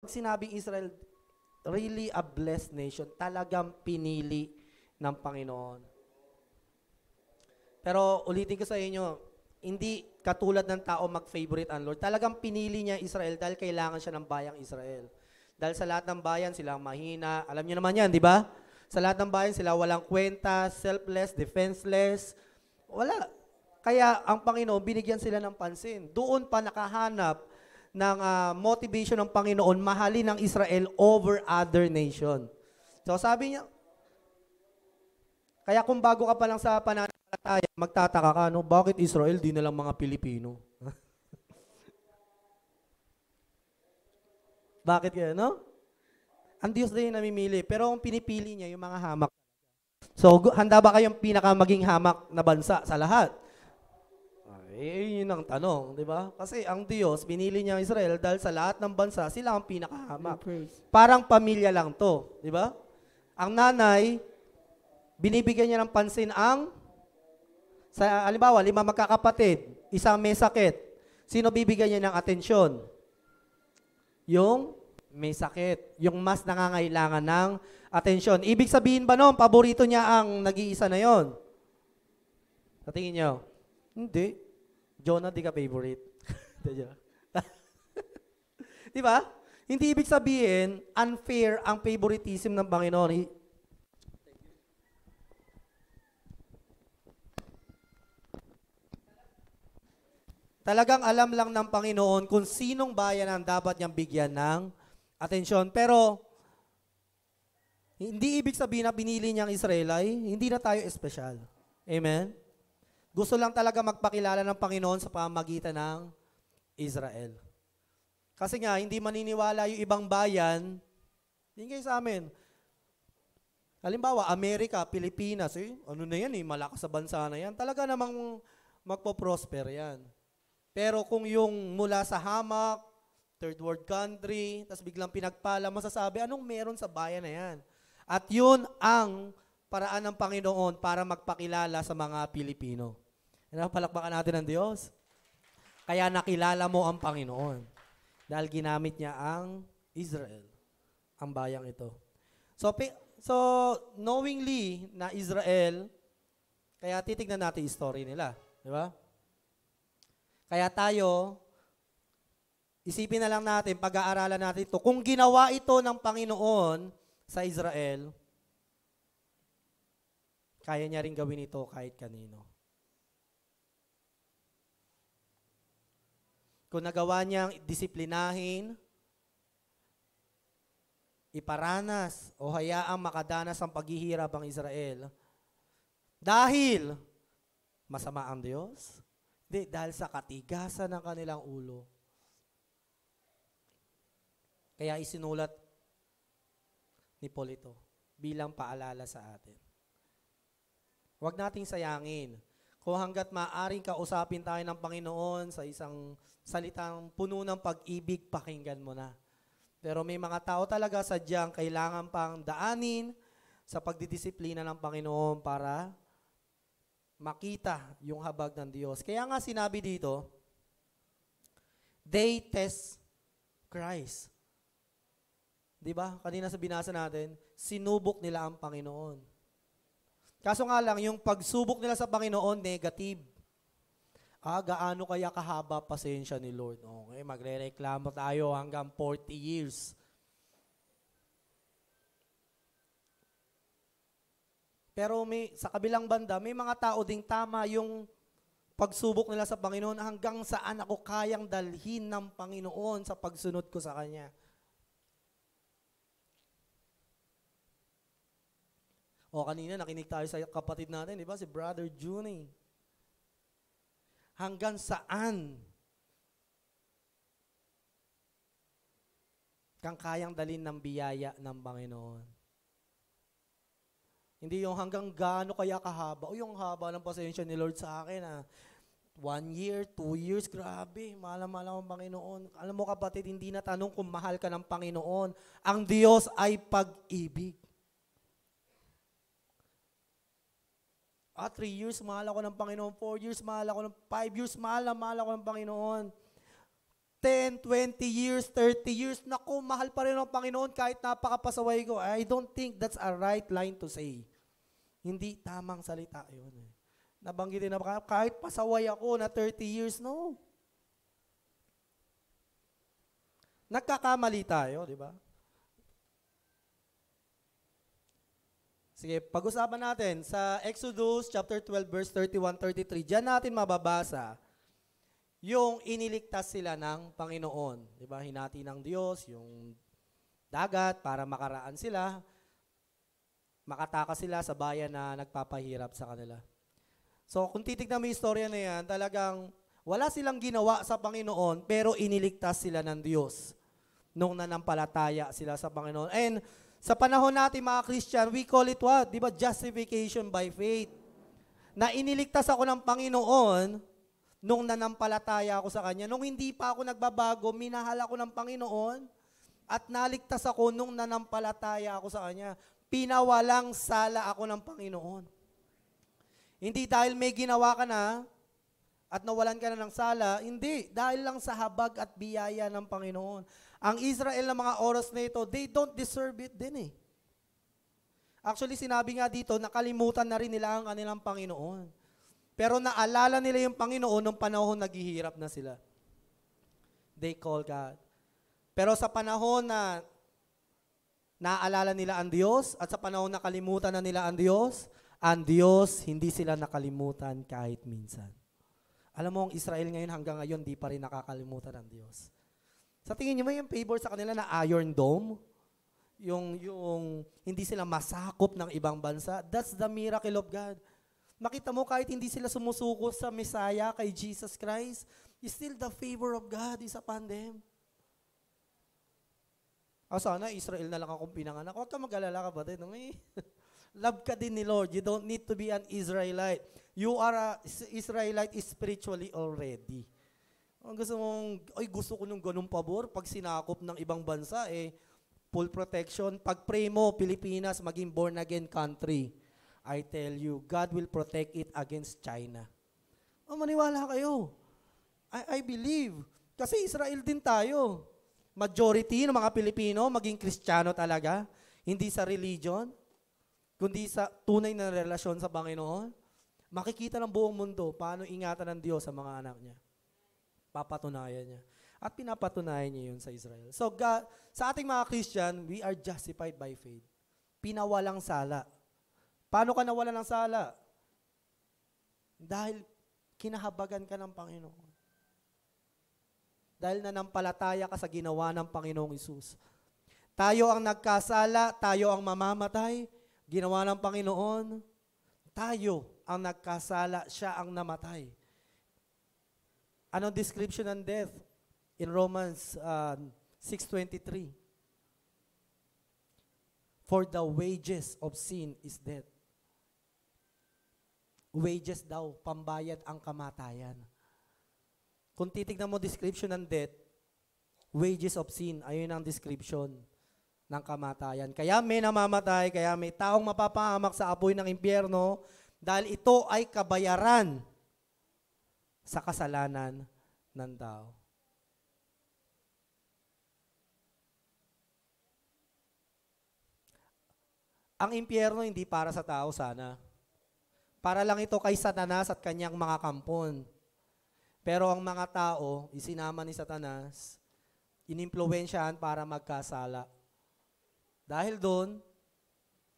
Sinabing Israel, really a blessed nation. Talagang pinili ng Panginoon. Pero ulitin ko sa inyo, hindi katulad ng tao mag-favorite ang Lord. Talagang pinili niya Israel dahil kailangan siya ng bayang Israel. Dahil sa lahat ng bayan, sila mahina. Alam niyo naman yan, di ba? Sa lahat ng bayan, sila walang kwenta, selfless, defenseless. Wala. Kaya ang Panginoon, binigyan sila ng pansin. Doon pa nakahanap ng motivation ng Panginoon, mahalin ng Israel over other nation. So sabi niya, kaya kung bago ka pa lang sa pananampalataya, magtataka ka, no? Bakit Israel, di na lang mga Pilipino? Bakit kaya, no? Ang Diyos din namimili, pero ang pinipili niya, yung mga hamak. So, handa ba kayong maging hamak na bansa sa lahat? Yun ang tanong, di ba? Kasi ang Diyos, binili niya Israel dahil sa lahat ng bansa, sila ang pinakahamak. Parang pamilya lang to, di ba? Ang nanay, binibigyan niya ng pansin halimbawa, 5 magkakapatid, isang may sakit. Sino bibigyan niya ng atensyon? Yung may sakit, yung mas nangangailangan ng atensyon. Ibig sabihin ba noon, paborito niya ang nag-iisa na yon? Sa tingin niyo? Hindi. Jonah, di ka favorite. Di ba? Hindi ibig sabihin, unfair ang favoritism ng Panginoon. Talagang alam lang ng Panginoon kung sinong bayan ang dapat niyang bigyan ng atensyon. Pero, hindi ibig sabihin na pinili niyang Israel ay hindi na tayo espesyal. Amen? Gusto lang talaga magpakilala ng Panginoon sa pamamagitan ng Israel. Kasi nga, hindi maniniwala yung ibang bayan, hindi kayo sa amin. Halimbawa, Amerika, Pilipinas, ano na yan malakas sa bansa na yan. Talaga namang magpo-prosper yan. Pero kung yung mula sa hamak, third world country, tapos biglang pinagpala, masasabi, anong meron sa bayan na yan? At yun ang paraan ng Panginoon para magpakilala sa mga Pilipino. Palakpakan natin ng Diyos. Kaya nakilala mo ang Panginoon. Dahil ginamit niya ang Israel, ang bayang ito. So knowingly na Israel, kaya titignan natin yung story nila. Di ba? Kaya tayo, isipin na lang natin, pag-aaralan natin ito. Kung ginawa ito ng Panginoon sa Israel, kaya niya rin gawin ito kahit kanino. Kung nagawa niyang disiplinahin, iparanas o hayaang makadanas ang paghihirap ang Israel, dahil masama ang Diyos? Hindi, dahil sa katigasan ng kanilang ulo. Kaya isinulat ni Paul ito bilang paalala sa atin. Huwag nating sayangin. Kung hanggat maaring kausapin tayo ng Panginoon sa isang salitang puno ng pag-ibig, pakinggan mo na. Pero may mga tao talaga sadyang kailangan pang daanin sa pagdidisiplina ng Panginoon para makita yung habag ng Diyos. Kaya nga sinabi dito, they test Christ. Diba? Kanina sa binasa natin, sinubok nila ang Panginoon. Kaso nga lang, yung pagsubok nila sa Panginoon, negative. Gaano kaya kahaba pasensya ni Lord? Okay, magre-reklamo tayo hanggang 40 years. Pero sa kabilang banda, may mga tao ding tama yung pagsubok nila sa Panginoon hanggang saan ako kayang dalhin ng Panginoon sa pagsunod ko sa Kanya. Kanina nakinig tayo sa kapatid natin, di ba? Si Brother Juni. Hanggang saan kang kayang dalhin ng biyaya ng Panginoon? Hindi yung hanggang gaano kaya kahaba. Yung haba ng pasensya ni Lord sa akin. 1 year, 2 years, grabe. Mahal ang Panginoon. Alam mo kapatid, hindi na tanong kung mahal ka ng Panginoon. Ang Diyos ay pag-ibig. 3 years, mahal ako ng Panginoon. 4 years, mahal ako ng 5 years, mahal ako ng Panginoon. 10, 20 years, 30 years, naku, mahal pa rin ang Panginoon kahit napakapasaway ko. I don't think that's a right line to say. Hindi tamang salita yun. Nabanggitin na kahit pasaway ako na 30 years, no. Nagkakamali tayo, di ba? Sige, pag-usapan natin sa Exodus chapter 12 verse 31-33. Diyan natin mababasa yung iniligtas sila ng Panginoon. Di ba? Hinati ng Diyos yung dagat para makaraan sila, makatakas sila sa bayan na nagpapahirap sa kanila. So kung titignan mo yung istorya na yan, talagang wala silang ginawa sa Panginoon pero iniligtas sila ng Diyos nung nanampalataya sila sa Panginoon. And sa panahon natin mga Christian, we call it what? Di ba? Justification by faith. Na iniligtas ako ng Panginoon nung nanampalataya ako sa Kanya. Nung hindi pa ako nagbabago, minahal ako ng Panginoon at naligtas ako nung nanampalataya ako sa Kanya. Pinawalang sala ako ng Panginoon. Hindi dahil may ginawa ka na at nawalan ka na ng sala, hindi. Dahil lang sa habag at biyaya ng Panginoon. Ang Israel na mga oras na ito, they don't deserve it din eh. Actually, sinabi nga dito, nakalimutan na rin nila ang kanilang Panginoon. Pero naalala nila yung Panginoon nung panahon naghihirap na sila. They call God. Pero sa panahon na naaalala nila ang Diyos at sa panahon na kalimutan na nila ang Diyos, hindi sila nakalimutan kahit minsan. Alam mo, ang Israel ngayon hanggang ngayon, di pa rin nakakalimutan ang Diyos. Sa tingin niyo ba yung favor sa kanila na Iron Dome? Yung hindi sila masakop ng ibang bansa? That's the miracle of God. Makita mo kahit hindi sila sumusuko sa Messiah, kay Jesus Christ, still the favor of God is upon them. Sana Israel na lang akong pinanganak. Huwag ka mag-alala ka ba? Love ka din ni Lord. You don't need to be an Israelite. You are an Israelite spiritually already. Ang gusto ko nung ganung pabor, pag sinakop ng ibang bansa, full protection. Pag pray mo, Pilipinas, maging born again country. I tell you, God will protect it against China. Maniwala kayo. I believe. Kasi Israel din tayo. Majority ng mga Pilipino, maging Kristiyano talaga. Hindi sa religion, kundi sa tunay na relasyon sa Panginoon. Makikita ng buong mundo paano ingatan ng Diyos sa mga anak niya. Papatunayan niya. At pinapatunayan niya yun sa Israel. So God, sa ating mga Christian, we are justified by faith. Pinawalang sala. Paano ka nawala ng sala? Dahil kinahabagan ka ng Panginoon. Dahil nanampalataya ka sa ginawa ng Panginoong Hesus. Tayo ang nagkasala, tayo ang mamamatay, ginawa ng Panginoon. Tayo ang nagkasala, siya ang namatay. Anong description ng death? In Romans 6:23. For the wages of sin is death. Wages daw, pambayad ang kamatayan. Kung titignan mo description ng death, wages of sin, ayun ang description ng kamatayan. Kaya may namamatay, kaya may taong mapapahamak sa apoy ng impyerno, dahil ito ay kabayaran sa kasalanan ng tao. Ang impyerno hindi para sa tao sana. Para lang ito kay Satanas at kanyang mga kampon. Pero ang mga tao, isinama ni Satanas, inimpluwensyahan para magkasala. Dahil doon,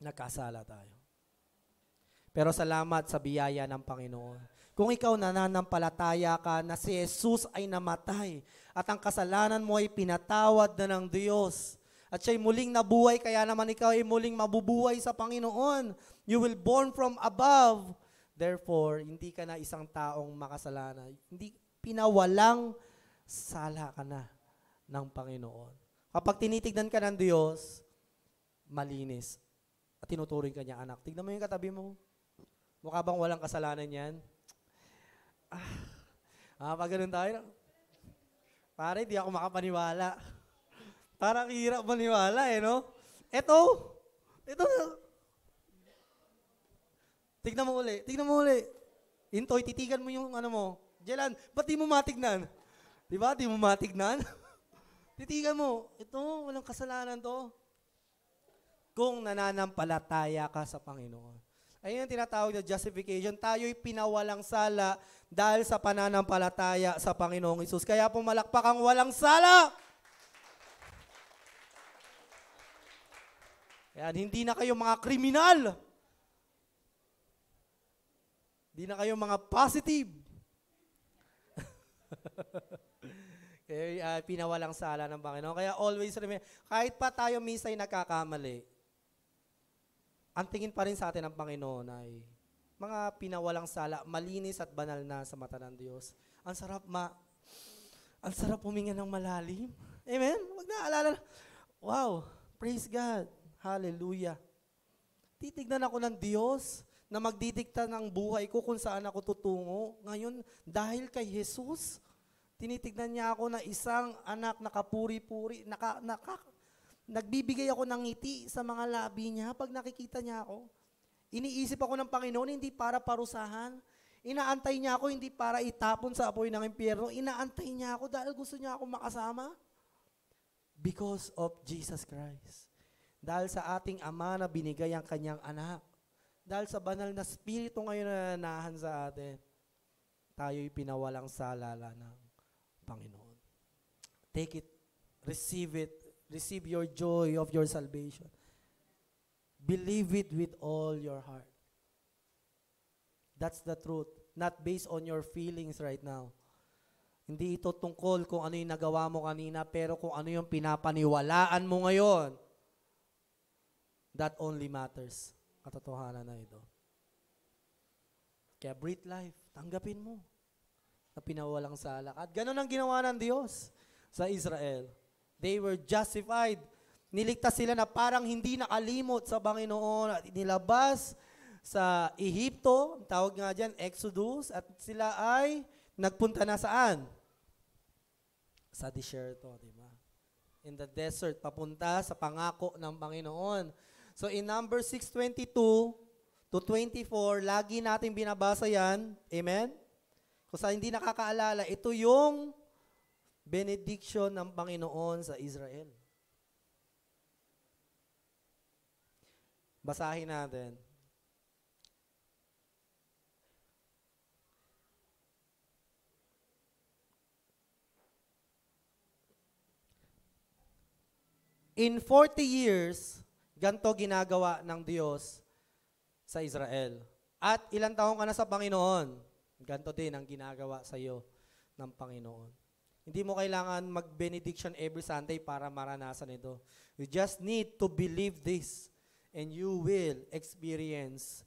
nagkasala tayo. Pero salamat sa biyaya ng Panginoon. Kung ikaw nananampalataya ka na si Jesus ay namatay at ang kasalanan mo ay pinatawad na ng Diyos at siya'y muling nabuhay, kaya naman ikaw ay muling mabubuhay sa Panginoon. You will born from above. Therefore, hindi ka na isang taong makasalanan. Hindi, pinawalang sala ka na ng Panginoon. Kapag tinitignan ka ng Diyos, malinis. At tinuturing ka niya anak. Tignan mo yung katabi mo. Mukha bang walang kasalanan yan? Pag ganun tayo, pare, di ako makapaniwala. Parang hirap maniwala no? Ito. Tignan mo uli. Intoy, titigan mo yung ano mo. Jelan, ba't di mo matignan? Di ba? Di mo matignan? Titigan mo, ito, walang kasalanan to. Kung nananampalataya ka sa Panginoon. Ayun ang tinatawag na justification. Tayo'y pinawalang sala dahil sa pananampalataya sa Panginoong Hesus. Kaya pumalakpak ang walang sala. Yan, hindi na kayo mga kriminal. Hindi na kayo mga positive. Kaya pinawalang sala ng Panginoon. Kaya always remember, kahit pa tayo minsan ay nagkakamali, ang tingin pa rin sa atin ng Panginoon ay mga pinawalang sala, malinis at banal na sa mata ng Diyos. Ang sarap huminga ng malalim. Amen? Huwag na alala. Wow, praise God. Hallelujah. Titignan ako ng Diyos na magdidikta ng buhay ko kung saan ako tutungo. Ngayon, dahil kay Jesus, tinitignan niya ako na isang anak na kapuri-puri, nagbibigay ako ng ngiti sa mga labi niya pag nakikita niya ako. Iniisip ako ng Panginoon hindi para parusahan. Inaantay niya ako hindi para itapon sa apoy ng impyerno. Inaantay niya ako dahil gusto niya ako makasama. Because of Jesus Christ. Dahil sa ating Ama na binigay ang kanyang anak. Dahil sa banal na Espiritu ngayon na nananahan sa atin, tayo'y pinawalang salala ng Panginoon. Take it, receive your joy of your salvation. Believe it with all your heart. That's the truth, not based on your feelings right now. Hindi ito tungkol kung ano yung nagawa mo kanina, pero kung ano yung pinapaniwalaan mo ngayon. That only matters. Katotohanan na ito. Kaya breathe life, tanggapin mo na pinawalang sala. At ganun ang ginawa ng Diyos sa Israel. They were justified. Niligtas sila na parang hindi nakalimot sa Panginoon at nilabas sa Ehipto, tawag nga dyan, Exodus, at sila ay nagpunta na saan? Sa desierto, di ba? In the desert, papunta sa pangako ng Panginoon. So in Numbers 6:22 to 24, lagi natin binabasa yan. Amen? Kung sa hindi nakakaalala, ito yung benediction ng Panginoon sa Israel. Basahin natin. In 40 years, ganito ginagawa ng Diyos sa Israel. At ilang taong ka na sa Panginoon? Ganito din ang ginagawa sa iyo ng Panginoon. Hindi mo kailangan mag-benediction every Sunday para maranasan ito. You just need to believe this and you will experience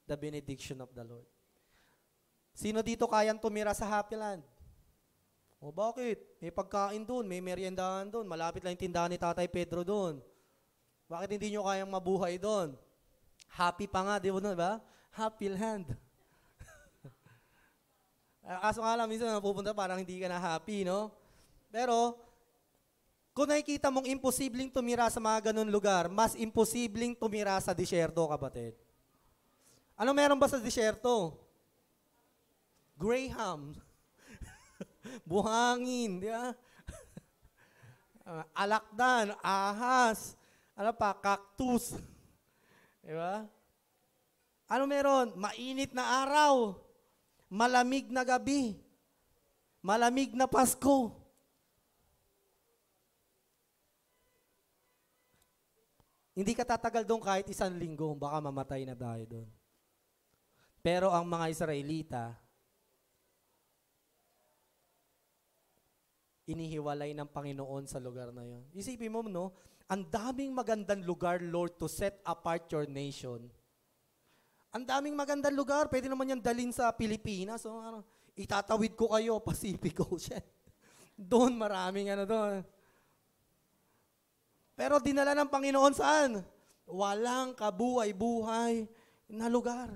the benediction of the Lord. Sino dito kayang tumira sa Happy Land? O bakit? May pagkain doon, may meriendahan doon, malapit lang yung tindahan ni Tatay Pedro doon. Bakit hindi nyo kayang mabuhay doon? Happy pa nga, di ba? Happy Land. Kaso nga lang, minsan napupunta parang hindi ka na happy, no? Pero, kung nakikita mong imposibleng tumira sa mga ganun lugar, mas imposibleng tumira sa disyerto, kapatid. Ano meron ba sa disyerto? Graham. Buhangin, di ba? Alakdan, ahas, ano pa, cactus. Di ba? Ano meron? Mainit na araw. Malamig na gabi. Malamig na Pasko. Hindi ka tatagal doon kahit 1 linggo, baka mamatay na tayo doon. Pero ang mga Israelita, inihiwalay ng Panginoon sa lugar na yon. Isipin mo, no? Ang daming magandang lugar, Lord, to set apart your nation. Ang daming magandang lugar, pwede naman yan dalhin sa Pilipinas. So, itatawid ko kayo, Pacific Ocean. Doon, maraming doon. Pero dinala ng Panginoon saan? Walang kabuhay-buhay na lugar.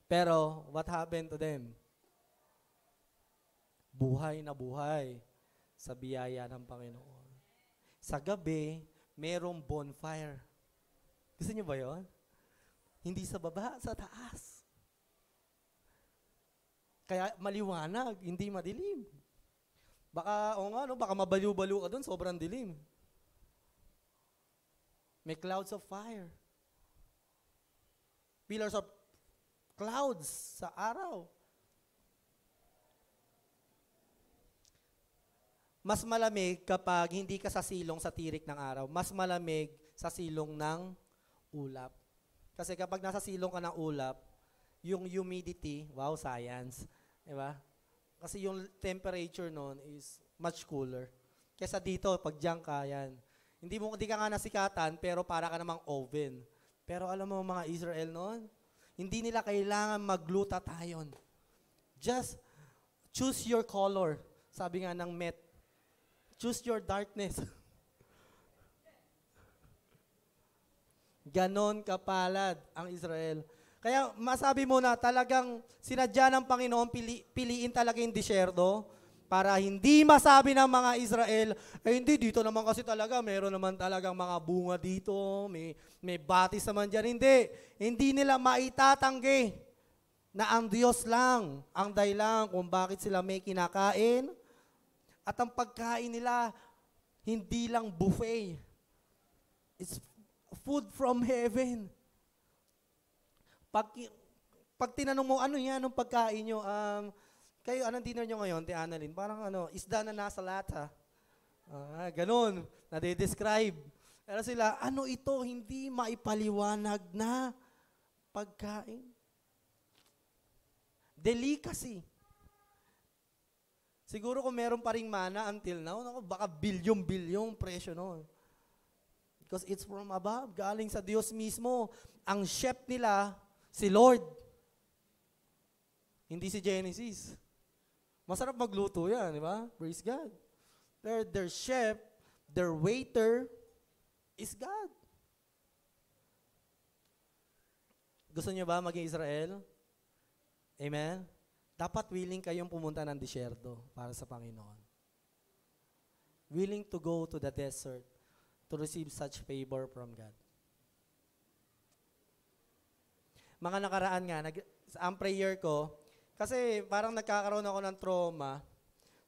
Pero, what happened to them? Buhay na buhay sa biyaya ng Panginoon. Sa gabi, merong bonfire. Gusto niyo ba yun? Hindi sa baba, sa taas. Kaya maliwanag, hindi madilim. Baka, o nga, no, baka mabaliw-baliw ka doon, sobrang dilim. May clouds of fire. Pillars of clouds sa araw. Mas malamig kapag hindi ka sa silong sa tirik ng araw. Mas malamig sa silong ng ulap. Kasi kapag nasa silong ka ng ulap, yung humidity, wow, science, diba? Kasi yung temperature nun is much cooler. Kesa dito, pag diyan ka, yan. Hindi ka nga nasikatan, pero para ka namang oven. Pero alam mo mga Israel noon, hindi nila kailangan mag-glutathione. Just choose your color. Sabi nga ng Met, choose your darkness. Ganon kapalad ang Israel. Kaya masabi mo na talagang sinadya ng Panginoon piliin talaga yung disyerto para hindi masabi ng mga Israel, hindi, dito naman kasi talaga, meron naman talagang mga bunga dito, may batis naman dyan. Hindi nila maitatanggi na ang Diyos lang ang dahilan kung bakit sila may kinakain at ang pagkain nila hindi lang buffet. It's food from heaven. Pag tinanong mo, ano yan, anong pagkain nyo? Kayo, anong dinner nyo ngayon, Te Annalyn? Parang isda na nasa lata. Ganon, nade-describe. Pero sila, ano ito, hindi maipaliwanag na pagkain. Delicacy. Siguro kung meron pa ring mana until now, baka bilyong-bilyong presyo noon. Because it's from above, galing sa Diyos mismo. Ang chef nila, si Lord. Hindi si Genesis. Masarap magluto yan, di ba? Praise God. Their chef, their waiter, is God. Gusto niyo ba maging Israel? Amen? Dapat willing kayong pumunta ng disyerto para sa Panginoon. Willing to go to the desert to receive such favor from God. Mga nakaraan nga, ang prayer ko, kasi parang nagkakaroon ako ng trauma.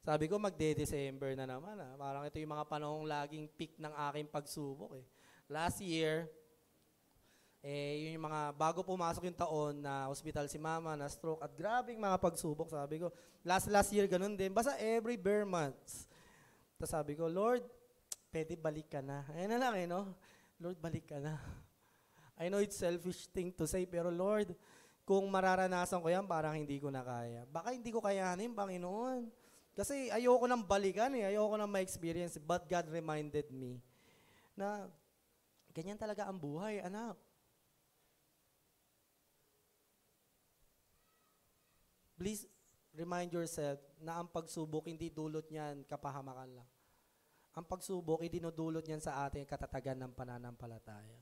Sabi ko, magde-December na naman. Parang ito yung mga panahong laging peak ng aking pagsubok. Last year, yung mga bago pumasok yung taon na hospital si mama, na stroke, at grabing mga pagsubok. Sabi ko, last year ganun din. Basta every bare months. Tapos sabi ko, Lord, pwede balik ka na. Ayan na lang no? Lord, balik ka na. I know it's selfish thing to say, pero Lord, kung mararanasan ko yan, parang hindi ko na kaya. Baka hindi ko kayanin, Panginoon. Kasi ayoko nang balikan ayoko nang ma-experience. But God reminded me na ganyan talaga ang buhay, anak. Please remind yourself na ang pagsubok, hindi dulot niyan kapahamakan lang. Ang pagsubok, idinudulot niyan sa ating katatagan ng pananampalataya.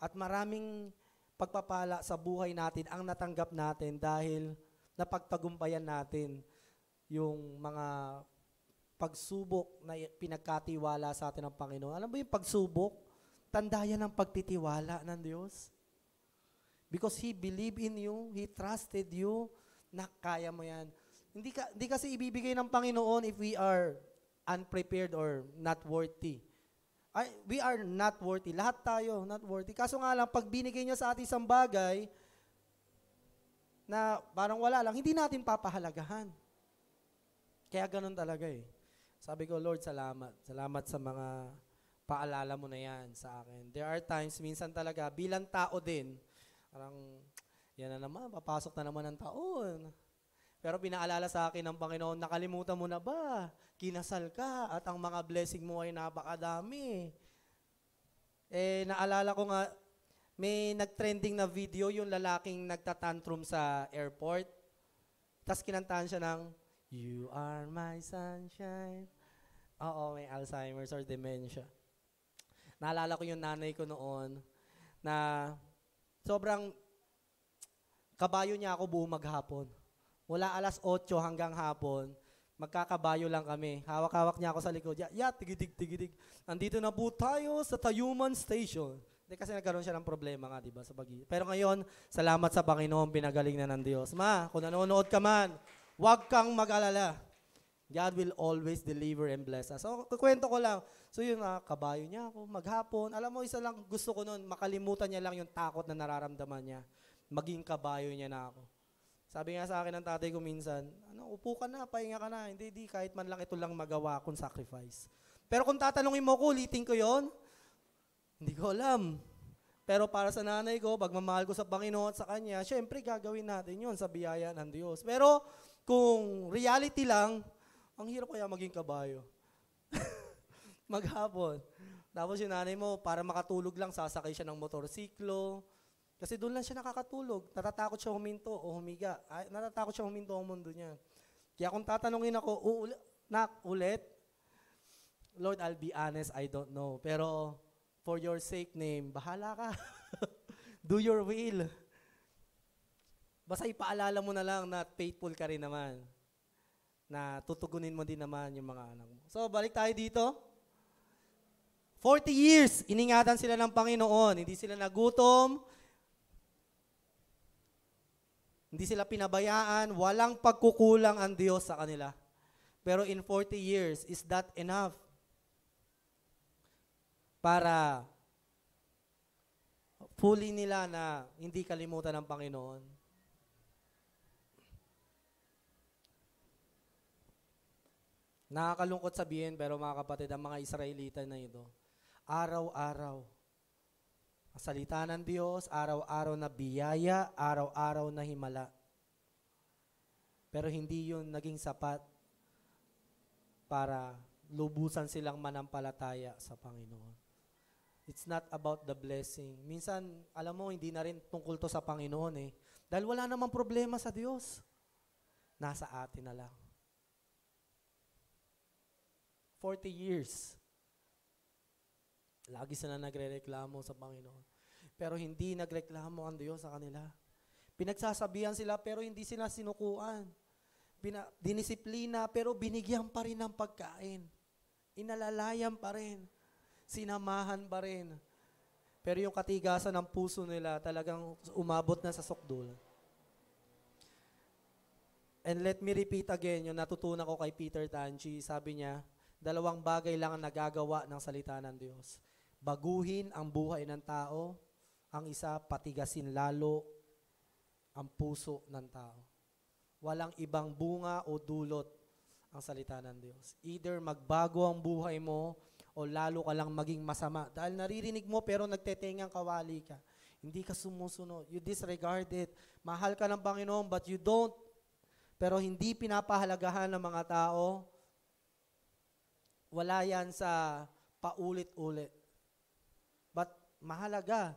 At maraming pagpapala sa buhay natin ang natanggap natin dahil napagtagumpayan natin yung mga pagsubok na pinagkatiwala sa atin ng Panginoon. Alam mo yung pagsubok? Tanda yan ng pagtitiwala ng Diyos. Because He believed in you, He trusted you, na kaya mo yan. Hindi kasi ibibigay ng Panginoon if we are unprepared or not worthy. We are not worthy. Lahat tayo not worthy. Kaso nga lang, pag binigay niya sa ating isang bagay na parang wala lang, hindi natin papahalagahan. Kaya ganun talaga Sabi ko, Lord, salamat. Salamat sa mga paalala mo na yan sa akin. There are times, minsan talaga, bilang tao din, parang, yan na naman, papasok na naman ang taon. Pero pinaalala sa akin ng Panginoon, nakalimutan mo na ba? Kinasal ka at ang mga blessing mo ay napakadami. Naalala ko nga, may nag-trending na video yung lalaking nagtatantrum sa airport. Tapos kinantahan siya ng, You are my sunshine. Oo, may Alzheimer's or dementia. Naalala ko yung nanay ko noon na sobrang kabayo niya ako buong maghapon. Mula alas 8 hanggang hapon, magkakabayo lang kami. Hawak-hawak niya ako sa likod. Tigidig. Andito na po tayo sa Tayuman Station. Kasi nagkaroon siya ng problema nga, diba, sa Baguio. Pero ngayon, salamat sa Panginoon, pinagaling na ng Diyos. Ma, kung nanonood ka man, Huwag kang mag-alala. God will always deliver and bless us. So, kukwento ko lang. So, yun kabayo niya ako, maghapon. Alam mo, isa lang gusto ko noon, makalimutan niya lang yung takot na nararamdaman niya. Maging kabayo niya na ako. Sabi nga sa akin ng tatay ko minsan, upo ka na, pahinga ka na. Hindi, kahit man lang ito lang magawa kong sacrifice. Pero kung tatanungin mo ko, ulitin ko yon, hindi ko alam. Pero para sa nanay ko, pagmamahal ko sa Panginoon at sa Kanya, syempre gagawin natin yun sa biyaya ng Diyos. Pero kung reality lang, ang hirap kaya maging kabayo. Maghapon. Tapos yung nanay mo, para makatulog lang, sasakay siya ng motorsiklo. Kasi doon lang siya nakakatulog. Natatakot siya huminto o humiga. Natatakot siya huminto ang mundo niya. Kaya kung tatanungin ako, ulit, Lord, I'll be honest, I don't know. Pero for your sake name, bahala ka. Do your will. Basta ipaalala mo na lang na faithful ka rin naman. Na tutugunin mo din naman yung mga anak mo. So, balik tayo dito. 40 years, iningatan sila ng Panginoon. Hindi sila nagutom. Hindi sila pinabayaan. Walang pagkukulang ang Diyos sa kanila. Pero in 40 years, is that enough? Para fully nila na hindi kalimutan ng Panginoon. Nakakalungkot sabihin, pero mga kapatid, ang mga Israelita na ito, araw-araw, ang salita ng Diyos, araw-araw na biyaya, araw-araw na himala. Pero hindi yun naging sapat para lubusan silang manampalataya sa Panginoon. It's not about the blessing. Minsan, alam mo, hindi na rin tungkol to sa Panginoon eh. Dahil wala namang problema sa Diyos. Nasa atin na lang. 40 years. Lagi sila nagre-reklamo sa Panginoon. Pero hindi nagreklamo ang Diyos sa kanila. Pinagsasabihan sila pero hindi sila sinukuan. Dinisiplina pero binigyan pa rin ng pagkain. Inalalayan pa rin. Sinamahan pa rin. Pero yung katigasan ng puso nila talagang umabot na sa sukdul. And let me repeat again, yung natutunan ko kay Peter Tanchi, sabi niya, 2 bagay lang ang nagagawa ng salita ng Diyos. Baguhin ang buhay ng tao. Ang isa, patigasin lalo ang puso ng tao. Walang ibang bunga o dulot ang salita ng Diyos. Either magbago ang buhay mo o lalo ka lang maging masama. Dahil naririnig mo pero nagtetengang kawali ka. Hindi ka sumusunod. You disregard it. Mahal ka ng Panginoon but you don't. Pero hindi pinapahalagahan ng mga tao. Wala yan sa paulit-ulit. But mahalaga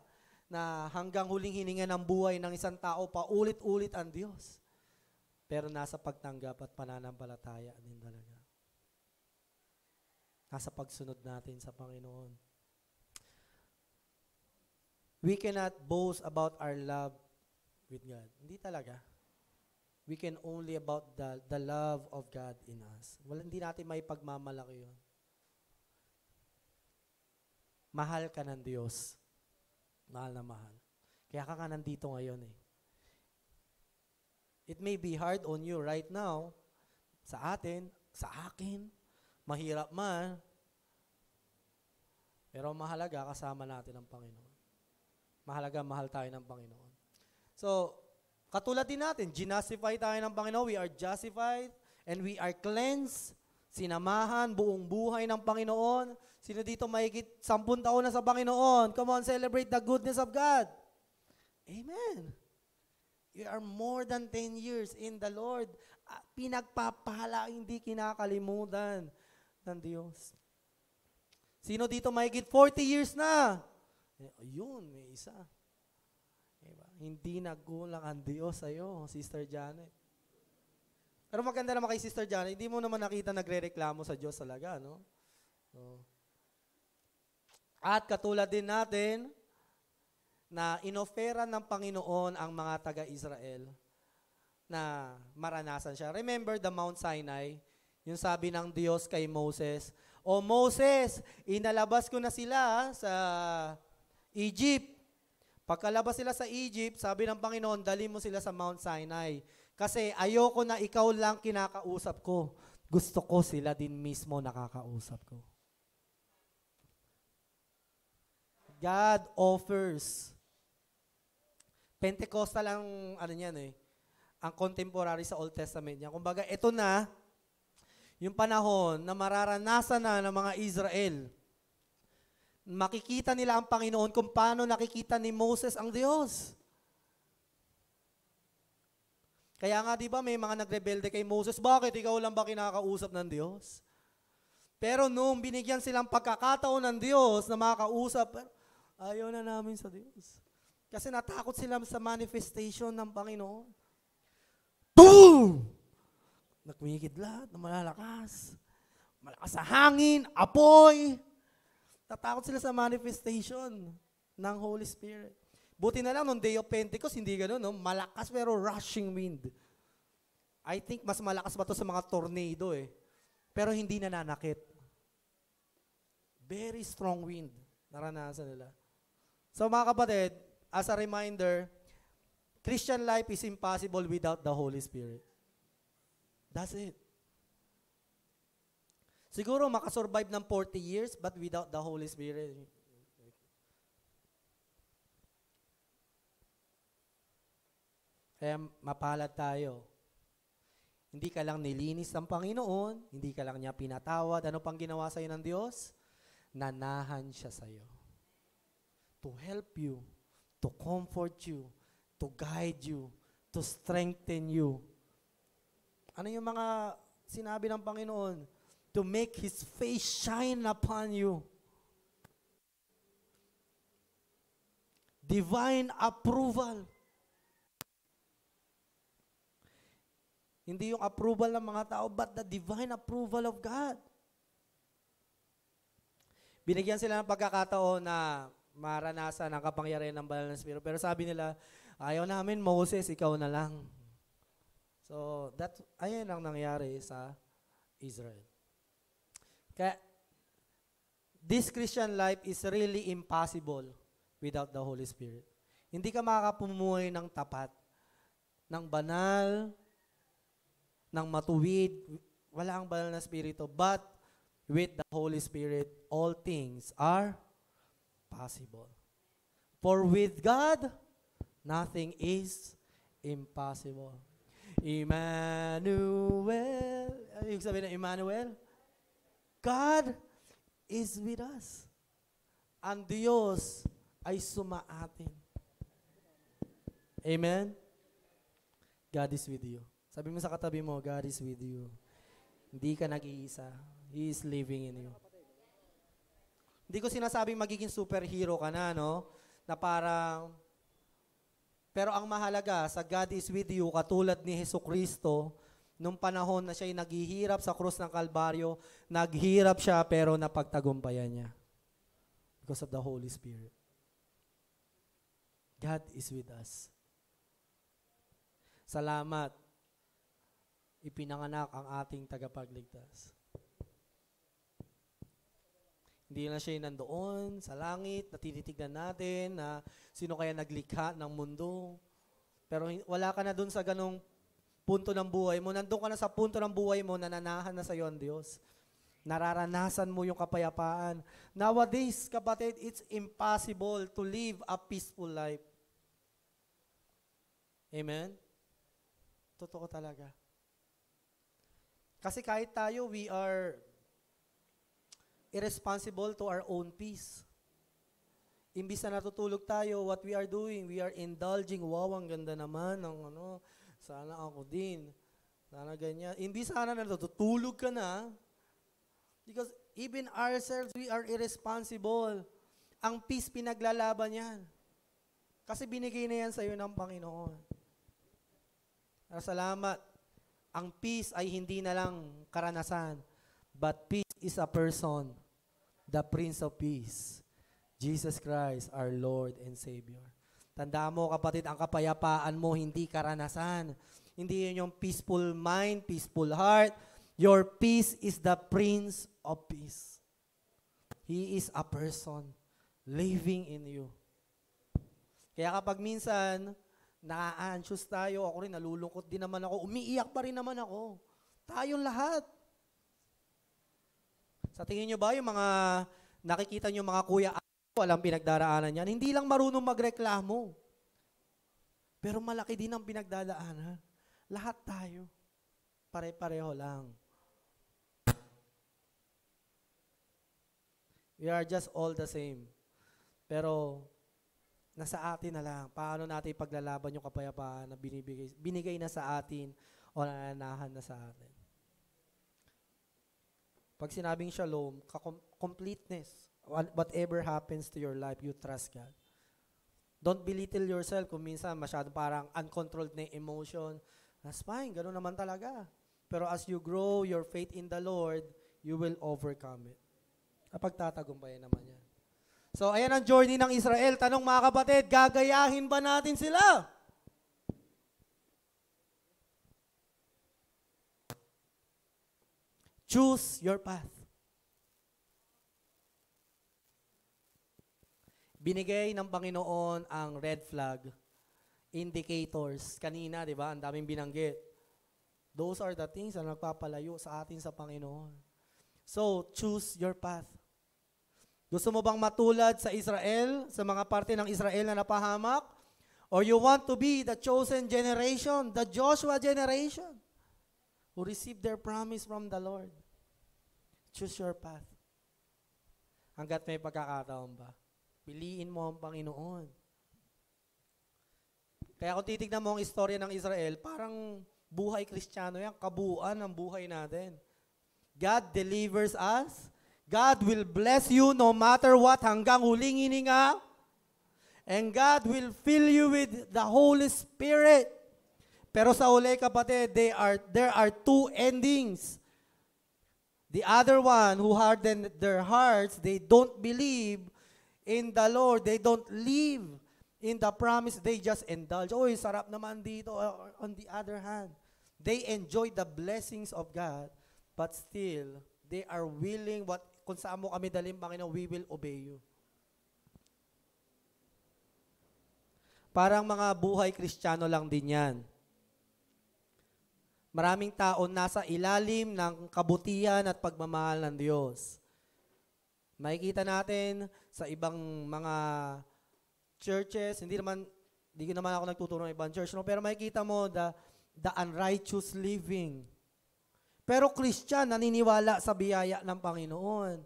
na hanggang huling hininga ng buhay ng isang tao, paulit-ulit ang Diyos. Pero nasa pagtanggap at pananampalataya din talaga. Nasa pagsunod natin sa Panginoon. We cannot boast about our love with God. Hindi talaga. We can only about the love of God in us. Hindi natin may pagmamalaki yun. Mahal ka ng Diyos. Mahal na mahal. Kaya ka nandito ngayon eh. It may be hard on you right now, sa atin, sa akin, mahirap man, pero mahalaga kasama natin ang Panginoon. Mahalaga, mahal tayo ng Panginoon. So, katulad din natin, ginastify tayo ng Panginoon, we are justified, and we are cleansed, sinamahan, buong buhay ng Panginoon. Sino dito mahigit 10 taon na sa Panginoon? Come on, celebrate the goodness of God. Amen. You are more than 10 years in the Lord. Pinagpapala, hindi kinakalimutan ng Diyos. Sino dito mahigit 40 years na? Ayun, may isa. Diba? Hindi nagkulang ang Diyos sa'yo, Sister Janet. Pero maganda naman kay Sister Janet, hindi mo naman nakita nagre-reklamo sa Diyos talaga, no? So, at katulad din natin, na inoferan ng Panginoon ang mga taga-Israel na maranasan siya. Remember the Mount Sinai? Yung sabi ng Diyos kay Moses, "O Moses, inalabas ko na sila sa Egypt." Pagkalabas sila sa Egypt, sabi ng Panginoon, dali mo sila sa Mount Sinai. Kasi ayoko na ikaw lang kinakausap ko. Gusto ko sila din mismo nakakausap ko. God offers. Pentecostal ang ano niyan eh. Ang contemporary sa Old Testament niya. Kumbaga, ito na yung panahon na mararanasan na ng mga Israel. Makikita nila ang Panginoon kung paano nakikita ni Moses ang Diyos. Kaya nga, di ba, may mga nagrebelde kay Moses, bakit ikaw lang ba kinakausap ng Diyos? Pero nung binigyan silang pagkakataon ng Diyos na makakausap, ayaw na namin sa Diyos. Kasi natakot sila sa manifestation ng Panginoon. Boom! Nagkumikidlat na malalakas. Malakas sa hangin, apoy. Tatakot sila sa manifestation ng Holy Spirit. Buti na lang nung Day of Pentecost, hindi gano'n, no? Malakas pero rushing wind. I think mas malakas ba ito sa mga tornado eh. Pero hindi nananakit. Very strong wind. Naranasan nila. So mga kapatid, as a reminder, Christian life is impossible without the Holy Spirit. That's it. Siguro makasurvive ng 40 years, but without the Holy Spirit. Kaya mapalad tayo. Hindi ka lang nilinis ng Panginoon, hindi ka lang niya pinatawad. Ano pang ginawa sa'yo ng Diyos? Nanahan siya sa'yo. To help you, to comfort you, to guide you, to strengthen you. Ano yung mga sinabi ng Panginoon? To make His face shine upon you. Divine approval. Hindi yung approval ng mga tao, but the divine approval of God. Binigyan sila ng pagkakataon na maranasan ang kapangyarihan ng banal na Espiritu. Pero sabi nila, ayaw namin, Moses, ikaw na lang. So, ayun ang nangyari sa Israel. Kaya, this Christian life is really impossible without the Holy Spirit. Hindi ka makakapumuhay ng tapat, ng banal, ng matuwid, wala ang banal na Espiritu. But, with the Holy Spirit, all things are possible. For with God, nothing is impossible. Emmanuel. Ano yung sabihin ng Emmanuel? God is with us. Ang Diyos ay sumaatin. Amen? God is with you. Sabi mo sa katabi mo, God is with you. Hindi ka nag-iisa. He is living in you. Hindi ko sinasabing magiging superhero ka na, no? Na parang, pero ang mahalaga, sa God is with you, katulad ni Jesucristo, nung panahon na siya'y naghihirap sa krus ng Kalbaryo, naghirap siya pero napagtagumpayan niya. Because of the Holy Spirit. God is with us. Salamat. Ipinanganak ang ating tagapagligtas. Hindi na siya nandoon sa langit, natititignan natin na sino kaya naglikha ng mundo. Pero wala ka na doon sa ganong punto ng buhay mo. Nandun ka na sa punto ng buhay mo, nananahan na sa iyo ang Diyos. Nararanasan mo yung kapayapaan. Nowadays, kapatid, it's impossible to live a peaceful life. Amen? Totoo talaga. Kasi kahit tayo, we are irresponsible to our own peace. Imbis na natutulog tayo, what we are doing, we are indulging, wow, ang ganda naman ng sana ako din. Sana ganyan. Imbis sana natutulog ka na, because even ourselves, we are irresponsible. Ang peace, pinaglalaban yan. Kasi binigay na yan sa iyo ng Panginoon. Salamat. Ang peace ay hindi na lang karanasan, but peace is a person, the Prince of Peace, Jesus Christ, our Lord and Savior. Tandaan mo, kapatid, ang kapayapaan mo, hindi karanasan. Hindi yun yung peaceful mind, peaceful heart. Your peace is the Prince of Peace. He is a person living in you. Kaya kapag minsan, Na-anxious tayo. Ako rin, nalulungkot din naman ako. Umiiyak pa rin naman ako. Tayong lahat. Sa tingin nyo ba, yung mga nakikita nyo mga kuya, walang pinagdaraanan yan, hindi lang marunong magreklamo. Pero malaki din ang pinagdadaanan. Lahat tayo. Pare-pareho lang. We are just all the same. Pero, nasa atin na lang. Paano natin paglalaban yung kapayapaan na binigay na sa atin o nananahan na sa atin. Pag sinabing shalom, completeness. Whatever happens to your life, you trust God. Don't belittle yourself kung minsan masyado parang uncontrolled na emotion. That's fine, gano'n naman talaga. Pero as you grow your faith in the Lord, you will overcome it. Pagtatagumpayan naman yan. So, ayan ang journey ng Israel. Tanong mga kapatid, gagayahin ba natin sila? Choose your path. Binigay ng Panginoon ang red flag, indicators. Kanina, di ba, ang daming binanggit. Those are the things na nagpapalayo sa atin sa Panginoon. So, choose your path. Gusto mo bang matulad sa Israel, sa mga parte ng Israel na napahamak? Or you want to be the chosen generation, the Joshua generation, who received their promise from the Lord? Choose your path. Hanggat may pagkakataon ba? Piliin mo ang Panginoon. Kaya kung titignan mo ang istorya ng Israel, parang buhay Kristiyano yan, kabuuan ng buhay natin. God delivers us. God will bless you no matter what hanggang huling hininga. And God will fill you with the Holy Spirit. Pero sa huli, kapatid, there are two endings. The other one who hardened their hearts, they don't believe in the Lord. They don't live in the promise. They just indulge. Oy, sarap naman dito. On the other hand, they enjoy the blessings of God, but still, they are willing, kung saan mo kami dalhin, Panginoon, we will obey you. Parang mga buhay Kristiyano lang din yan. Maraming tao nasa ilalim ng kabutihan at pagmamahal ng Diyos. Makikita natin sa ibang mga churches, hindi naman ako nagtuturo ng ibang church, no? Pero makikita mo the unrighteous living. Pero Christian, naniniwala sa biyaya ng Panginoon.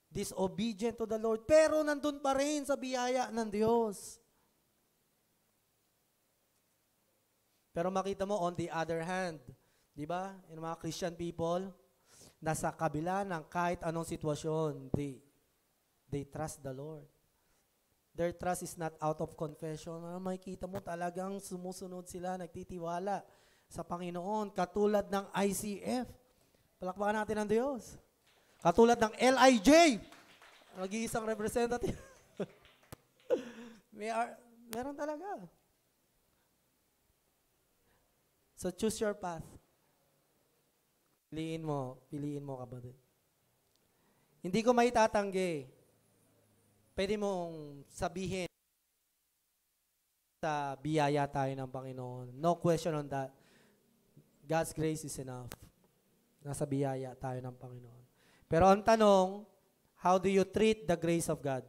Disobedient to the Lord, pero nandun pa rin sa biyaya ng Diyos. Pero makita mo, on the other hand, di ba, yung mga Christian people, nasa kabila ng kahit anong sitwasyon, they trust the Lord. Their trust is not out of confession. Makikita mo talagang sumusunod sila, nagtitiwala sa Panginoon, katulad ng ICF. Palakpakan natin ang Diyos. Katulad ng LIJ. Nag-iisang representative. Meron talaga. So choose your path. Piliin mo kapatid. Hindi ko maitatanggi. Pwede mong sabihin sa biyaya tayo ng Panginoon. No question on that. God's grace is enough. Nasa biyaya tayo ng Panginoon. Pero ang tanong, how do you treat the grace of God?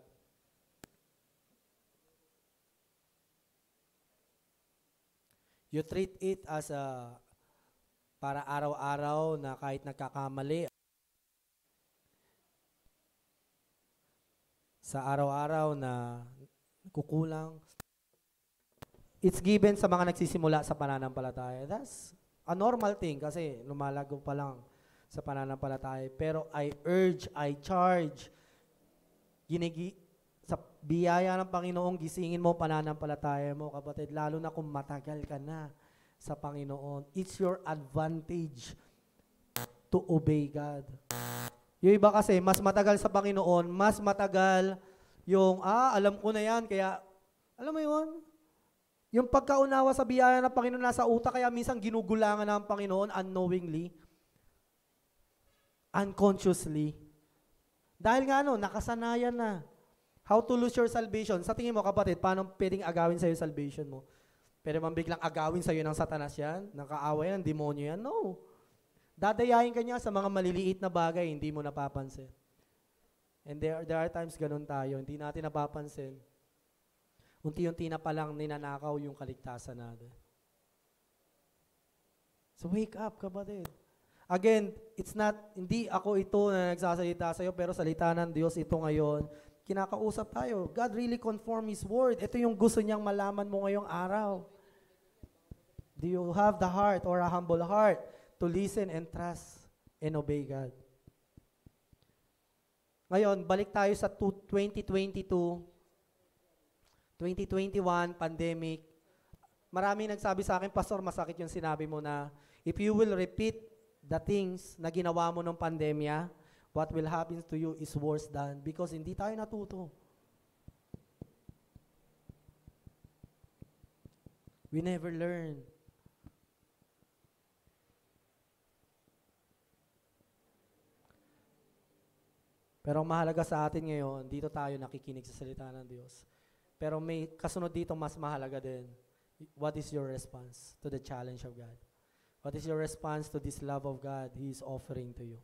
You treat it as para araw-araw na kahit nagkakamali. Sa araw-araw na kukulang. It's given sa mga nagsisimula sa pananampalataya. That's a normal thing kasi lumalago pa lang sa pananampalataya. Pero I urge, I charge, sa biyaya ng Panginoon, gisingin mo pananampalataya mo, kapatid, lalo na kung matagal ka na sa Panginoon. It's your advantage to obey God. Yung iba kasi, mas matagal sa Panginoon, mas matagal yung, alam ko na yan, kaya, alam mo yun? Yung pagkaunawa sa biyaya ng Panginoon nasa utak, kaya minsan ginugulangan ng Panginoon unknowingly, unconsciously. Dahil nga nakasanayan na. How to lose your salvation. Sa tingin mo, kapatid, paano pwedeng agawin sa'yo yung salvation mo? Pwede bang biglang agawin sa'yo ng satanas yan? Ng kaaway yan, demonyo yan? No. Dadayain ka niya sa mga maliliit na bagay, hindi mo napapansin. And there are times ganun tayo, hindi natin napapansin. Unti-unti na palang ninanakaw yung kaligtasan natin. So wake up, kapatid. Again, hindi ako ito na nagsasalita sa'yo, pero salita ng Diyos ito ngayon. Kinakausap tayo. God really confirm His word. Ito yung gusto niyang malaman mo ngayong araw. Do you have the heart or a humble heart to listen and trust and obey God? Ngayon, balik tayo sa 2022, 2021, pandemic. Maraming nagsabi sa akin, Pastor, masakit yung sinabi mo na if you will repeat the things na ginawa mo nung pandemya, what will happen to you is worse than, because hindi tayo natuto. We never learn. Pero ang mahalaga sa atin ngayon, dito tayo nakikinig sa salita ng Diyos. Pero may kasunod dito mas mahalaga din. What is your response to the challenge of God? What is your response to this love of God He is offering to you?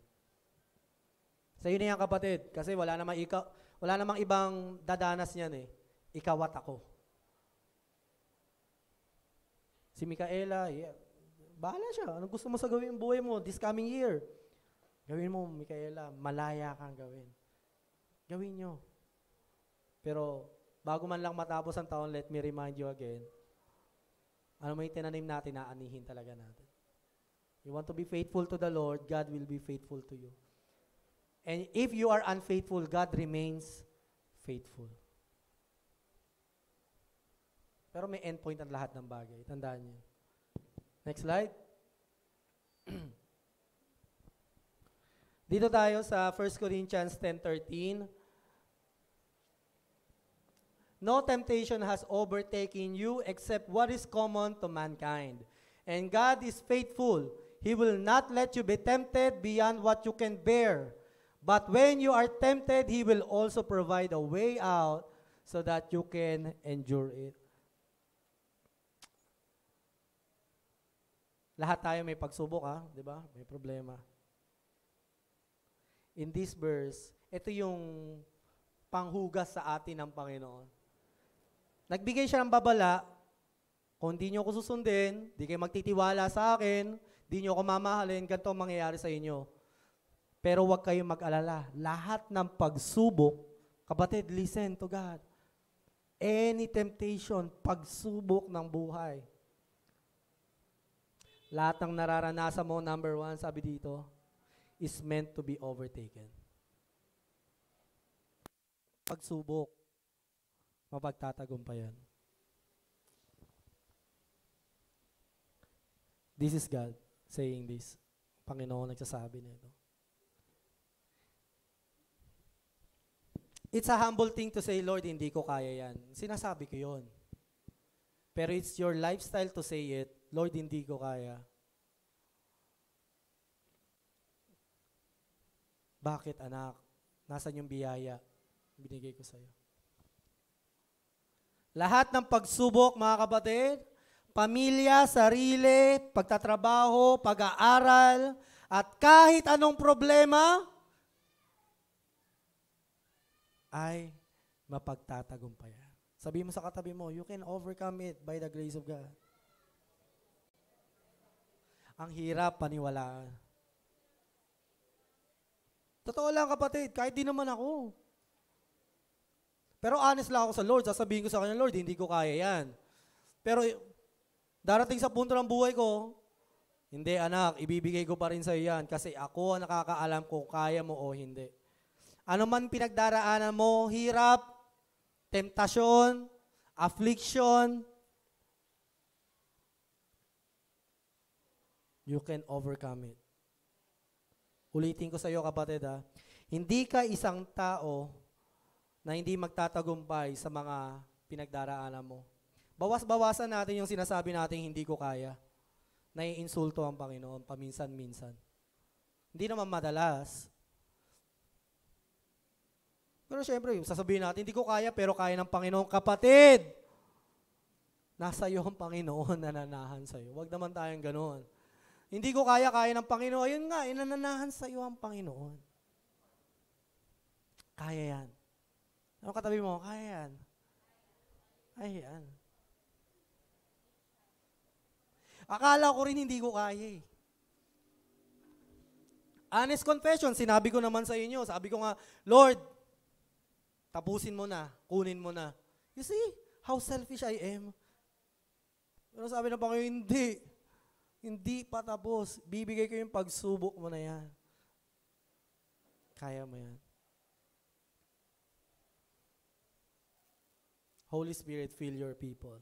Sa iyo na yan, kapatid, kasi wala namang ibang dadanas niyan eh. Ikaw at ako. Si Micaela, yeah, bahala siya. Anong gusto mo sa gawin yung buhay mo this coming year? Gawin mo, Micaela, malaya kang gawin. Gawin nyo. Pero, bago man lang matapos ang taon, let me remind you again, ano mo yung tinanim natin, naanihin talaga natin. You want to be faithful to the Lord, God will be faithful to you. And if you are unfaithful, God remains faithful. Pero may endpoint ang lahat ng bagay. Tandaan niyo. Next slide. Dito tayo sa 1 Corinthians 10:13. No temptation has overtaken you except what is common to mankind. And God is faithful. He will not let you be tempted beyond what you can bear. But when you are tempted, He will also provide a way out so that you can endure it. Lahat tayo may pagsubok, di ba? May problema. In this verse, ito yung panghugas sa atin ng Panginoon. Nagbigay siya ng babala, kung di nyo ako susundin, di kayo magtitiwala sa akin, di nyo ako mamahalin, ganito ang mangyayari sa inyo. Pero huwag kayong mag-alala. Lahat ng pagsubok, kapatid, listen to God. Any temptation, pagsubok ng buhay. Lahat ng nararanasan mo, number 1, sabi dito, is meant to be overtaken. Pagsubok, mapagtatagumpayan. This is God saying this. Panginoon nagsasabi nito. It's a humble thing to say, Lord, hindi ko kaya yan. Sinasabi ko yun. Pero it's your lifestyle to say it, Lord, hindi ko kaya. Bakit, anak? Nasaan yung biyaya? Binigay ko sa'yo. Lahat ng pagsubok, mga kapatid, pamilya, sarili, pagtatrabaho, pag-aaral, at kahit anong problema, ay mapagtatagumpayan. Sabi mo sa katabi mo, you can overcome it by the grace of God. Ang hirap paniwalaan. Totoo lang, kapatid, kahit di naman ako. Pero honest lang ako sa Lord, sasabihin ko sa kanya, Lord, hindi ko kaya yan. Pero darating sa punto ng buhay ko, hindi anak, ibibigay ko pa rin sa iyo yan kasi ako ang nakakaalam kung kaya mo o hindi. Ano man pinagdaraanan mo, hirap, temptasyon, affliction, you can overcome it. Ulitin ko sa iyo, kapatid, hindi ka isang tao na hindi magtatagumpay sa mga pinagdaraanan mo. Bawas-bawasan natin yung sinasabi natin hindi ko kaya. Naiinsulto ang Panginoon paminsan-minsan. Hindi naman madalas. Pero syempre, sasabihin natin, hindi ko kaya, pero kaya ng Panginoon. Kapatid, nasa iyo ang Panginoon, nananahan sa iyo. Huwag naman tayong ganoon. Hindi ko kaya, kaya ng Panginoon. Ayun nga, nananahan sa iyo ang Panginoon. Kaya yan. Ano katabi mo? Kaya yan. Kaya yan. Akala ko rin hindi ko kaya eh. Honest confession, sinabi ko naman sa inyo. Sabi ko nga, Lord, tapusin mo na, kunin mo na. You see how selfish I am? Pero sabi ng Panginoon, hindi. Hindi pa tapos. Bibigay ko yung pagsubok mo na yan. Kaya mo yan. Holy Spirit, fill your people.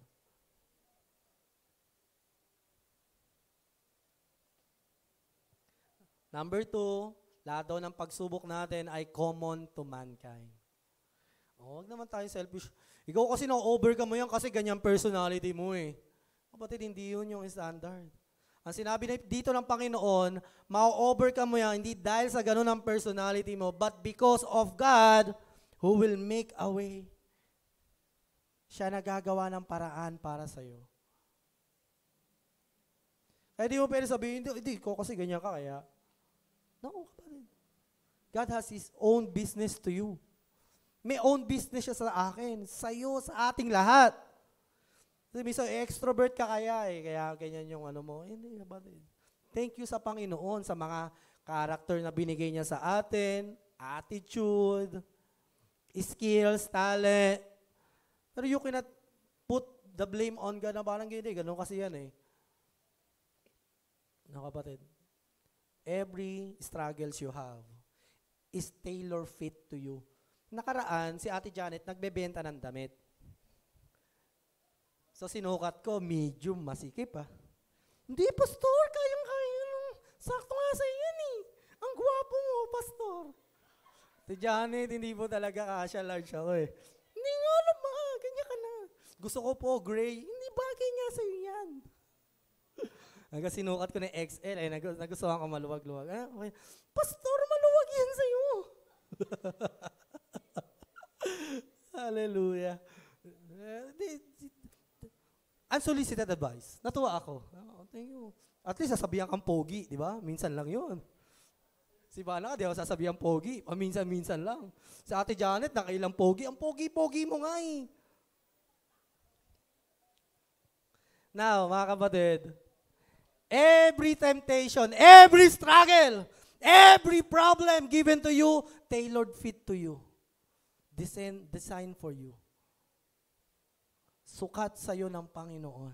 Number 2, lahat daw ng pagsubok natin ay common to mankind. Huwag naman tayo selfish. Ikaw kasi na-overcome mo yan kasi ganyan personality mo eh. Kapatid, hindi yun yung standard. Ang sinabi dito ng Panginoon, ma-overcome mo yan, hindi dahil sa ganun ang personality mo, but because of God who will make a way. Siya nagagawa ng paraan para sa'yo. Kaya di mo pwede sabihin, hindi ko kasi ganyan ka kaya. No, kapatid. God has His own business to you. May own business siya sa akin, sa iyo, sa ating lahat. Sabi so, extrovert ka kaya eh, kaya ganyan yung ano mo. Hindi, kapatid. Thank you sa Panginoon, sa mga character na binigay niya sa atin, attitude, skills, talent. Pero you cannot put the blame on God na parang ganun kasi yan eh. No, kapatid. Every struggles you have is tailor-fit to you. Nakaraan, si Ate Janet nagbebenta ng damit. So sinukat ko, medium, masikip ah. Hindi, pastor, kayang-kaya nung. Sakto nga sa yan eh. Ang gwapo mo, pastor. Si Janet, hindi po talaga kasya large ako eh. Hindi nga alam ganyan ka na. Gusto ko po, gray. Hindi bagay nga sa'yo yan. Hanggang sinukat ko na XL eh, nagustuhan ko maluwag-luwag. Okay. Pastor, maluwag yan sa'yo. Hallelujah. Unsolicited advice. Natuwa ako. Thank you. At least sasabihan kang pogi, di ba? Minsan lang yun. Si Bana, di ako sasabihan pogi. Paminsan-minsan lang. Si Ate Janet, nakailang pogi. Ang pogi-pogi mo nga eh. Now, mga kapatid, every temptation, every struggle, every problem given to you, tailored fit to you. Design for you. Sukat sa iyo ng Panginoon.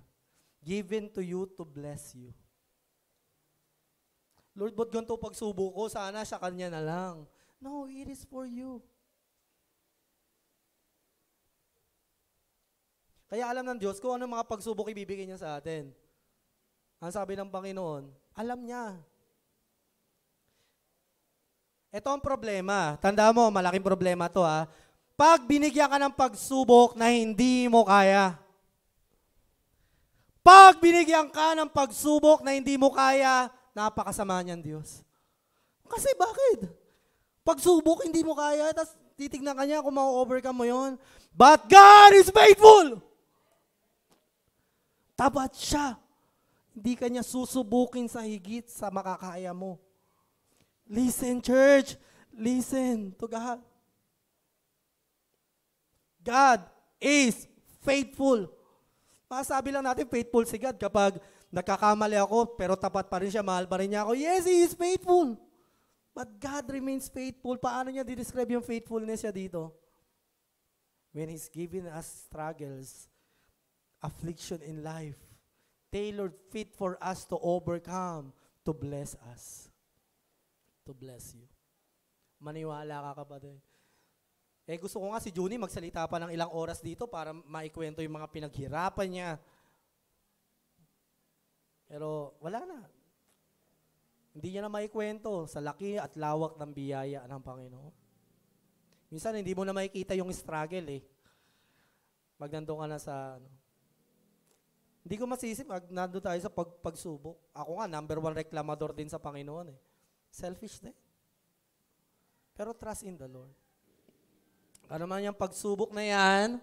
Given to you to bless you. Lord, ba't ganito pagsubok ko? Sana sa Kanya na lang. No, it is for you. Kaya alam ng Diyos kung ano mga pagsubok ibibigay niya sa atin. Ang sabi ng Panginoon, alam niya. Ito ang problema. Tanda mo, malaking problema to ha. Pag binigyan ka ng pagsubok na hindi mo kaya. Pag binigyan ka ng pagsubok na hindi mo kaya, napakasama niyan Diyos. Kasi bakit? Pagsubok hindi mo kaya, tapos titignan ka niya kung ma-overcome mo yon. But God is faithful! Tapat siya. Hindi ka niya susubukin sa higit sa makakaya mo. Listen, church. Listen to God. God is faithful. Masabi lang natin, faithful si God kapag nagkakamali ako, pero tapat pa rin siya, mahal pa rin niya ako. Yes, He is faithful. But God remains faithful. Paano niya di-describe yung faithfulness niya dito? When He's given us struggles, affliction in life, tailored fit for us to overcome, to bless us. To bless you. Maniwala ka, kapatid. Gusto ko nga si Junie magsalita pa ng ilang oras dito para maikwento yung mga pinaghirapan niya. Pero wala na. Hindi niya na maikwento sa laki at lawak ng biyaya ng Panginoon. Minsan hindi mo na makikita yung struggle eh. Pag nandun ka na sa Hindi ko masisip, nandun tayo sa pagsubok. Ako nga, number 1 reklamador din sa Panginoon eh. Selfish din. Pero trust in the Lord. Ano man yung pagsubok na yan,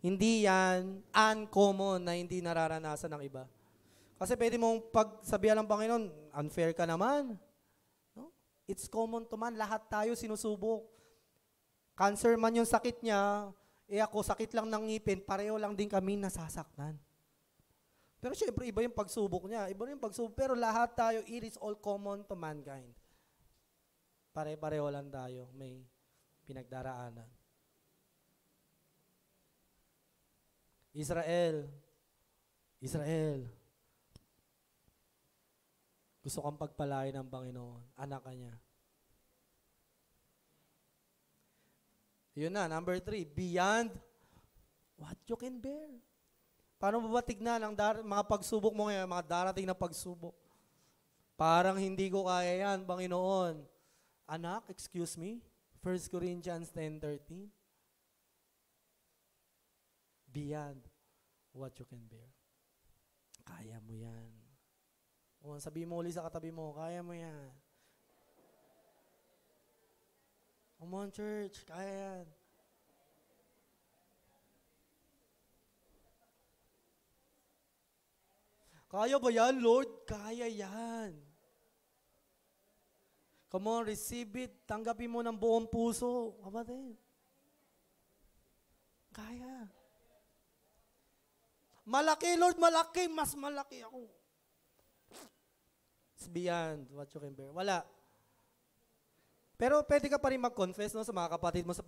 hindi yan uncommon na hindi nararanasan ng iba. Kasi pwede mong pagsabihan ng Panginoon, unfair ka naman. No? It's common to man. Lahat tayo sinusubok. Cancer man yung sakit niya, ako sakit lang ng ngipin, pareho lang din kami nasasaktan. Pero syempre, iba yung pagsubok niya. Iba yung pagsubok. Pero lahat tayo, it is all common to mankind. Pare-pareho lang tayo. May pinagdaraanan. Israel. Gusto kang pagpalain ng Panginoon. Anak ka niya. Yun na, number 3. Beyond what you can bear. Paano ba tignan ang mga pagsubok mo ngayon, mga darating na pagsubok? Parang hindi ko kaya yan, Panginoon. Anak, excuse me? 1 Corinthians 10:13. Beyond what you can bear. Kaya mo yan. O, sabi mo ulit sa katabi mo, kaya mo yan. Come on, church, kaya yan. Kaya ba yan, Lord? Kaya yan. Come on, receive it. Tanggapin mo ng buong puso. Kapatid. Kaya. Malaki, Lord, malaki. Mas malaki ako. It's beyond what you can bear. Wala. Pero pwede ka pa rin mag-confess no, sa mga kapatid mo sa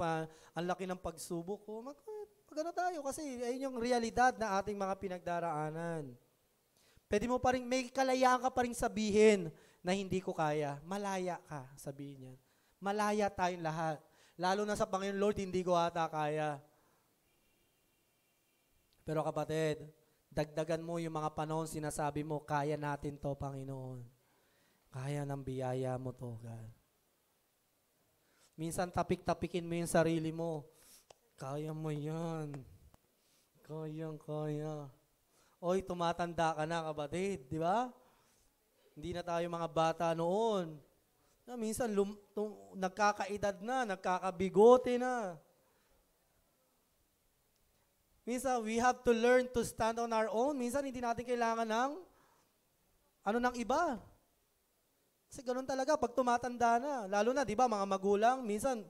ang laki ng pagsubok ko. Mag-ano tayo kasi ayun yung realidad na ating mga pinagdaraanan. Pwede mo pa rin, may kalayaan ka pa rin sabihin na hindi ko kaya. Malaya ka, sabihin niyan. Malaya tayong lahat. Lalo na sa Panginoon, Lord, hindi ko ata kaya. Pero kapatid, dagdagan mo yung mga panahon sinasabi mo, kaya natin to, Panginoon. Kaya ng biyaya mo to, God. Minsan tapik-tapikin mo yung sarili mo. Kaya mo yan. Kaya. Oy, tumatanda ka na, kapatid, di ba? Hindi na tayo mga bata noon. Na minsan nagkakaedad na, nagkakabigote na. Minsan we have to learn to stand on our own. Minsan hindi natin kailangan ng iba. Kasi ganun talaga pag tumatanda na. Lalo na, di ba, mga magulang, minsan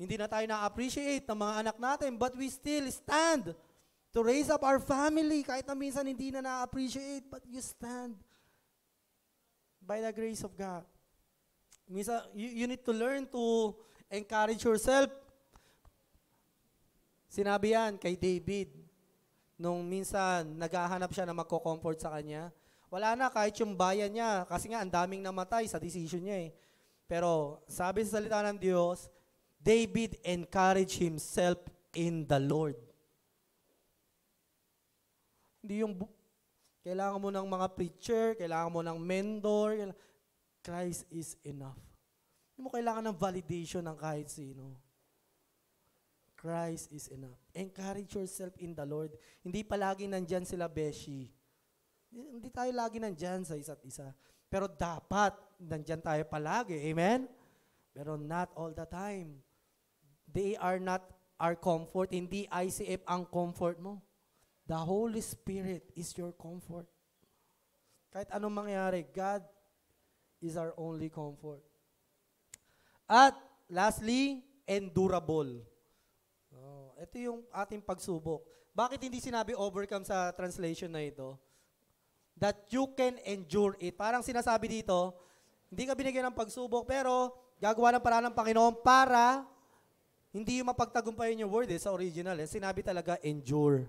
hindi na tayo na-appreciate ng mga anak natin, but we still stand to raise up our family, kahit na minsan hindi na na-appreciate, but you stand by the grace of God. Minsan, you need to learn to encourage yourself. Sinabi yan kay David, nung minsan naghahanap siya na magko-comfort sa kanya. Wala na, kahit yung bayan niya, kasi nga ang daming namatay sa decision niya eh. Pero sabi sa salita ng Diyos, David encouraged himself in the Lord. Hindi yung kailangan mo ng mga preacher, kailangan mo ng mentor. Christ is enough. Hindi mo kailangan ng validation ng kahit sino. Christ is enough. Encourage yourself in the Lord. Hindi palagi nandyan sila beshi. Hindi tayo lagi nandyan sa isa't isa. Pero dapat nandyan tayo palagi. Amen? Pero not all the time. They are not our comfort. Hindi ICF ang comfort mo. The Holy Spirit is your comfort. Kahit anong mangyari, God is our only comfort. At lastly, endurable. Ito yung ating pagsubok. Bakit hindi sinabi overcome sa translation na ito? That you can endure it. Parang sinasabi dito, hindi ka binigyan ng pagsubok, pero gagawa ng paraan ng Panginoon para hindi yung mapagtagumpayan yung word sa original. Sinabi talaga, endure.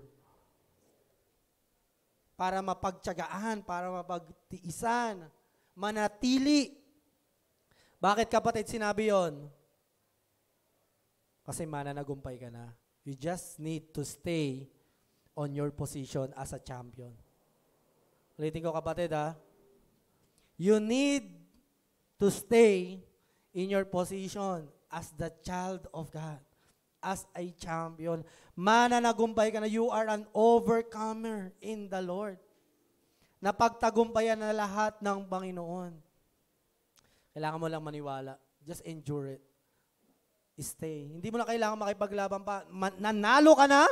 Para mapagtiyagaan, para mapagtiisan, manatili. Bakit kapatid sinabi yon? Kasi mananagumpay ka na. You just need to stay on your position as a champion. Ulitin ko kapatid You need to stay in your position as the child of God. As a champion. Mananagumpay ka na. You are an overcomer in the Lord. Napagtagumpayan na lahat ng Panginoon. Kailangan mo lang maniwala. Just endure it. stay. Hindi mo na kailangan makipaglaban pa. Nanalo ka na,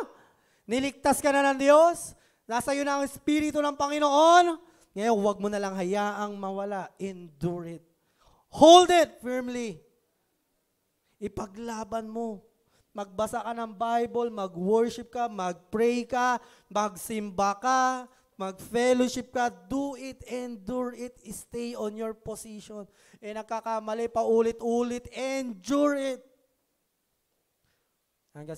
niligtas ka na ng Diyos, nasa iyo na ang Espiritu ng Panginoon, ngayon huwag mo na lang hayaang mawala. Endure it. Hold it firmly. Ipaglaban mo. Magbasa ka ng Bible, mag-worship ka, mag-pray ka, magsimba ka, mag-fellowship ka, do it, endure it, stay on your position. Nagkakamali pa ulit-ulit, endure it. Hanggang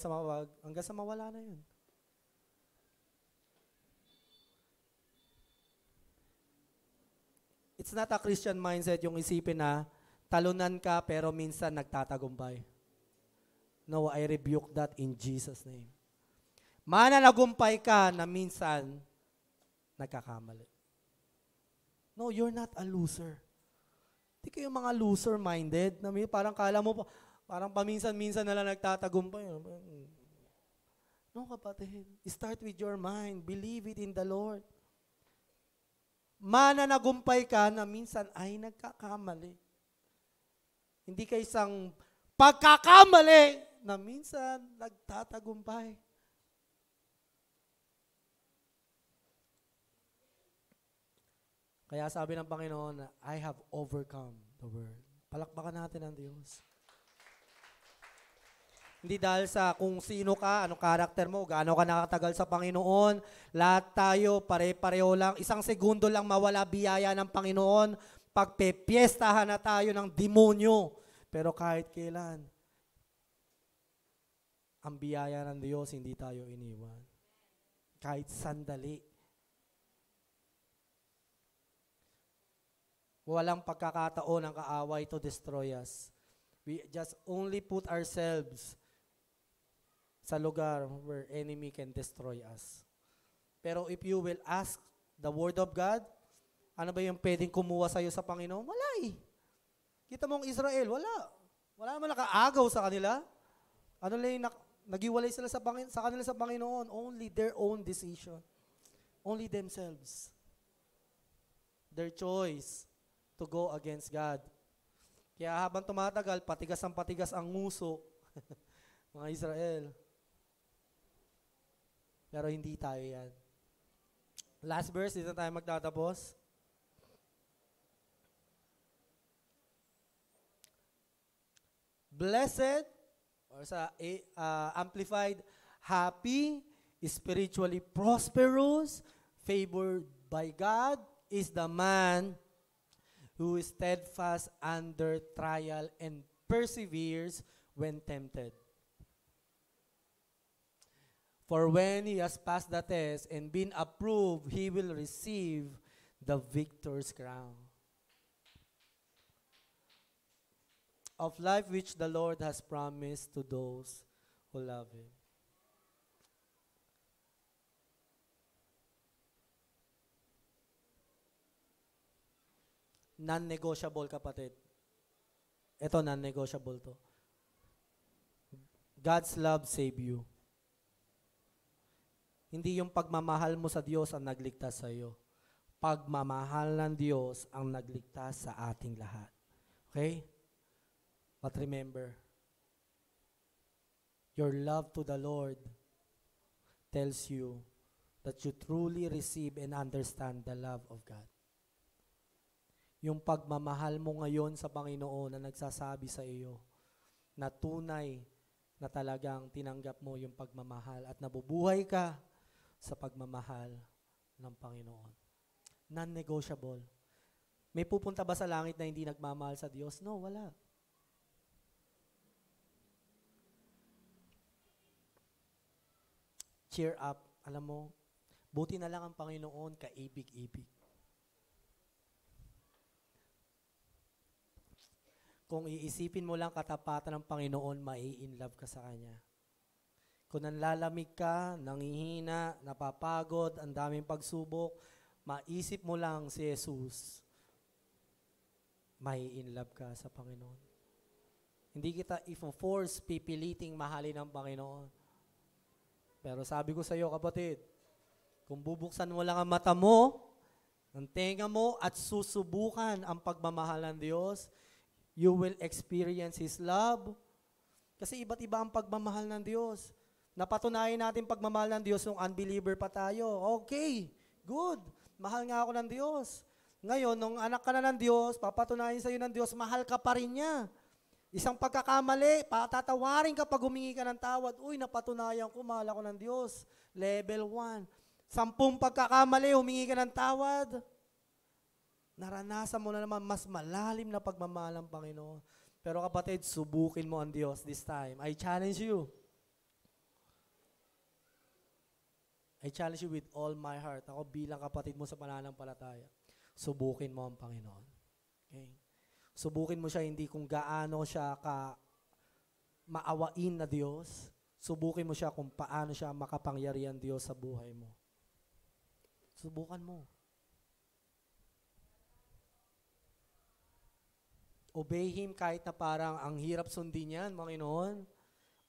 sa mawala na yun. It's not a Christian mindset yung isipin na talunan ka pero minsan nagtatagumpay. No, I rebuke that in Jesus' name. Mananagumpay ka na minsan nagkakamali. No, you're not a loser. Hindi kayo mga loser-minded. Na parang kala mo, parang paminsan-minsan na lang nagtatagumpay. No, kapatid. Start with your mind. Believe it in the Lord. Mananagumpay ka na minsan ay nagkakamali. Hindi kayo isang pagkakamali na minsan nagtatagumpay. Kaya sabi ng Panginoon, I have overcome the world. Palakpakan natin ang Diyos. Hindi dahil sa kung sino ka, anong karakter mo, gaano ka nakatagal sa Panginoon. Lahat tayo, pare-pareho lang. Isang segundo lang mawala biyaya ng Panginoon. Pagpepiestahan na tayo ng demonyo. Pero kahit kailan, ang biyaya ng Diyos, hindi tayo iniwan. Kahit sandali. Walang pagkakataon ng kaaway to destroy us. We just only put ourselves sa lugar where enemy can destroy us. Pero if you will ask the Word of God, ano ba yung pwedeng kumuha sa'yo sa Panginoon? Wala eh. Kita mo ang Israel, wala. Wala naman nakaagaw sa kanila. Ano lang yung nagiwalay sila sa kanila sa Panginoon? Only their own decision. Only themselves. Their choice to go against God. Kaya habang tumatagal, patigas ang nguso mga Israel. Pero hindi tayo yan. Last verse, dito tayo magtatapos. Blessed, or sa Amplified, happy, spiritually prosperous, favored by God, is the man who is steadfast under trial and perseveres when tempted. For when he has passed the test and been approved, he will receive the victor's crown of life which the Lord has promised to those who love Him. Non-negotiable, kapatid. Ito, non-negotiable to. God's love save you. Hindi yung pagmamahal mo sa Diyos ang nagligtas sa iyo. Pagmamahal ng Diyos ang nagligtas sa ating lahat. Okay? But remember, your love to the Lord tells you that you truly receive and understand the love of God. Yung pagmamahal mo ngayon sa Panginoon na nagsasabi sa iyo na tunay na talagang tinanggap mo yung pagmamahal at nabubuhay ka sa pagmamahal ng Panginoon. Non-negotiable. May pupunta ba sa langit na hindi nagmamahal sa Diyos? No, wala. Cheer up. Alam mo, buti na lang ang Panginoon kaibig-ibig. Kung iisipin mo lang katapatan ng Panginoon, mai-inlove ka sa Kanya. Kung nanlalamig ka, nangihina, napapagod, ang daming pagsubok, maisip mo lang si Jesus, mai-inlove ka sa Panginoon. Hindi kita i-force, pipiliting mahalin ng Panginoon. Pero sabi ko sa iyo, kapatid, kung bubuksan mo lang ang mata mo, ang tenga mo, at susubukan ang pagmamahal ng Diyos, you will experience His love, Kasi iba't iba ang pagmamahal ng Diyos. Napatunayan natin pagmamahal ng Diyos nung unbeliever pa tayo. Okay, good. Mahal nga ako ng Diyos. Ngayon, nung anak ka na ng Diyos, papatunayan sa'yo ng Diyos, mahal ka pa rin niya. Isang pagkakamali, patatawarin ka pag humingi ka ng tawad. Uy, napatunayan ko, mahal ako ng Diyos. Level 1. 10 pagkakamali, humingi ka ng tawad. Naranasan mo na naman mas malalim na pagmamahal ng Panginoon. Pero kapatid, subukin mo ang Diyos this time. I challenge you. I challenge you with all my heart. Ako bilang kapatid mo sa pananampalataya. Subukin mo ang Panginoon. Okay? Subukin mo siya hindi kung gaano siya ka maawain na Diyos. Subukin mo siya kung paano siya makapangyarihan Diyos sa buhay mo. Subukan mo. Obey Him kahit na parang ang hirap sundin yan, Panginoon.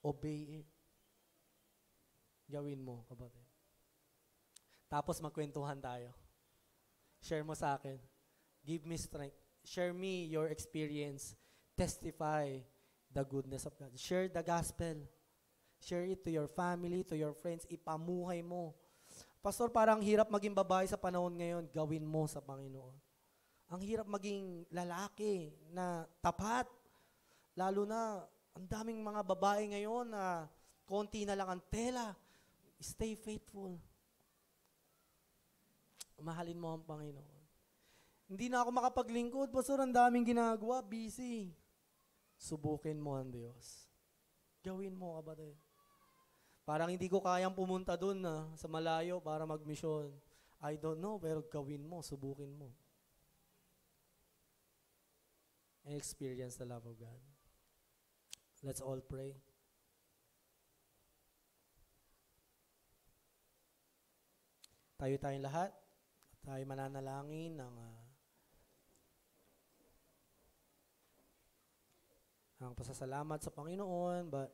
Obey Him. Gawin mo, kapatid. Tapos magkwentuhan tayo. Share mo sa akin. Give me strength. Share me your experience. Testify the goodness of God. Share the gospel. Share it to your family, to your friends. Ipamuhay mo. Pastor, parang hirap maging babae sa panahon ngayon. Gawin mo sa Panginoon. Ang hirap maging lalaki na tapat. Lalo na, ang daming mga babae ngayon na konti na lang ang tela. Stay faithful. Mahalin mo ang Panginoon. Hindi na ako makapaglingkod. Pastor, ang daming ginagawa. Busy. Subukin mo ang Diyos. Gawin mo, kapatid. Parang hindi ko kayang pumunta doon sa malayo para magmisyon. I don't know, pero gawin mo. Subukin mo. And experience the love of God. Let's all pray. Tayo tayong lahat. Tayo mananalangin ng ang pasasalamat sa Panginoon, but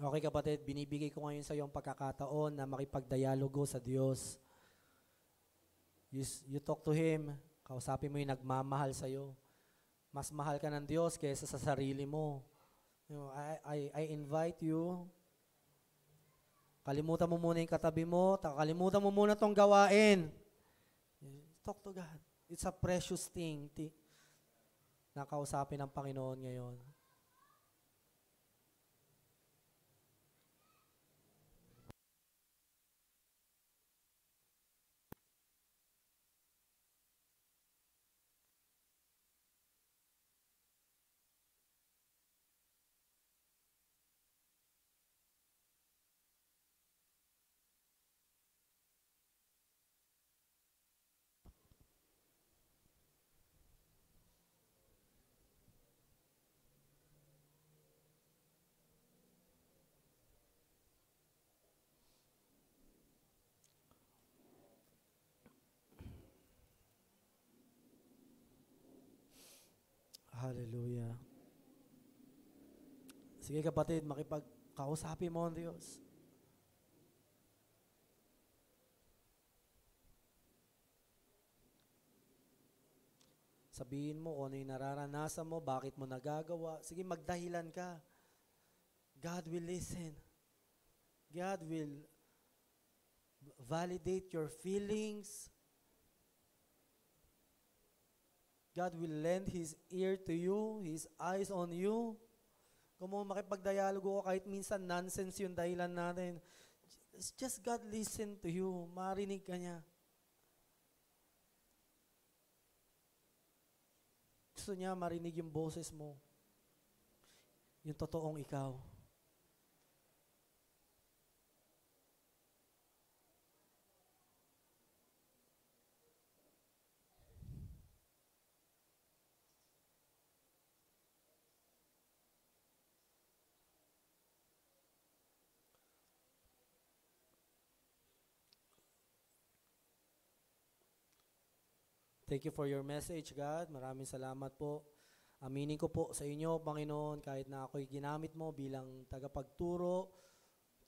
okay kapatid, binibigay ko ngayon sa iyo ang pagkakataon na makipagdialogo sa Diyos. You talk to Him, kausapin mo yung nagmamahal sa iyo. Mas mahal ka ng Diyos kaysa sa sarili mo. You know, I invite you, kalimutan mo muna yung katabi mo, kalimutan mo muna tong gawain. Talk to God. It's a precious thing na kausapin ng Panginoon ngayon. Hallelujah. Sige kapatid, makipagkausapin mo ang Diyos. Sabihin mo kung ano yung nararanasan mo, bakit mo nagagawa. Sige, magdahilan ka. God will listen. God will validate your feelings. God will lend His ear to you, His eyes on you. Kung mo makipagdialogo ka, kahit minsan nonsense yung dahilan natin, just God listen to you. Marinig ka niya. Gusto niya marinig yung boses mo. Yung totoong ikaw. Thank you for your message, God. Maraming salamat po. Aminin ko po sa inyo, Panginoon, kahit na ako'y ginamit mo bilang tagapagturo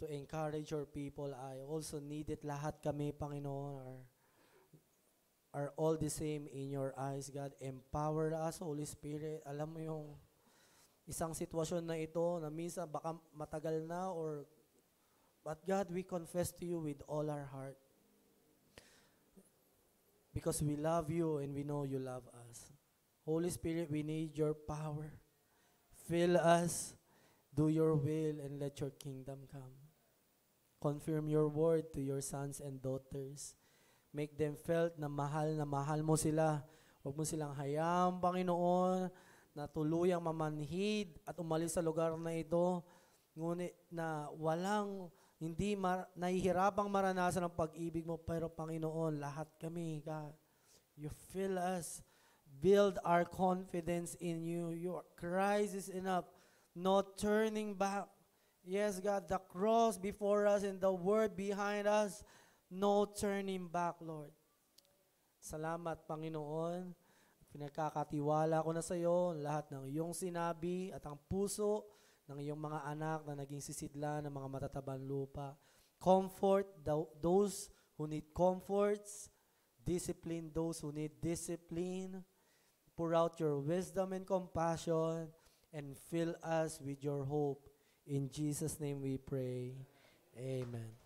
to encourage your people, I also need it. Lahat kami, Panginoon, are all the same in your eyes, God. Empower us, Holy Spirit. Alam mo yung isang sitwasyon na ito na minsan baka matagal na but God, we confess to you with all our heart. Because we love you and we know you love us. Holy Spirit, we need your power. Fill us, do your will, and let your kingdom come. Confirm your word to your sons and daughters. Make them felt na mahal mo sila. Huwag mo silang hayaan, Panginoon, na tuluyang mamanhid at umalis sa lugar na ito. Ngunit na nahihirapang maranasan ang pag-ibig mo. Pero Panginoon, lahat kami, God, you fill us. Build our confidence in you. Your Christ is enough. No turning back. Yes, God, the cross before us and the word behind us. No turning back, Lord. Salamat, Panginoon. Pinagkakatiwala ko na sa iyo lahat ng iyong sinabi at ang puso ng iyong mga anak na naging sisidla ng mga matatabang lupa. Comfort those who need comforts. Discipline those who need discipline. Pour out your wisdom and compassion and fill us with your hope. In Jesus' name we pray. Amen.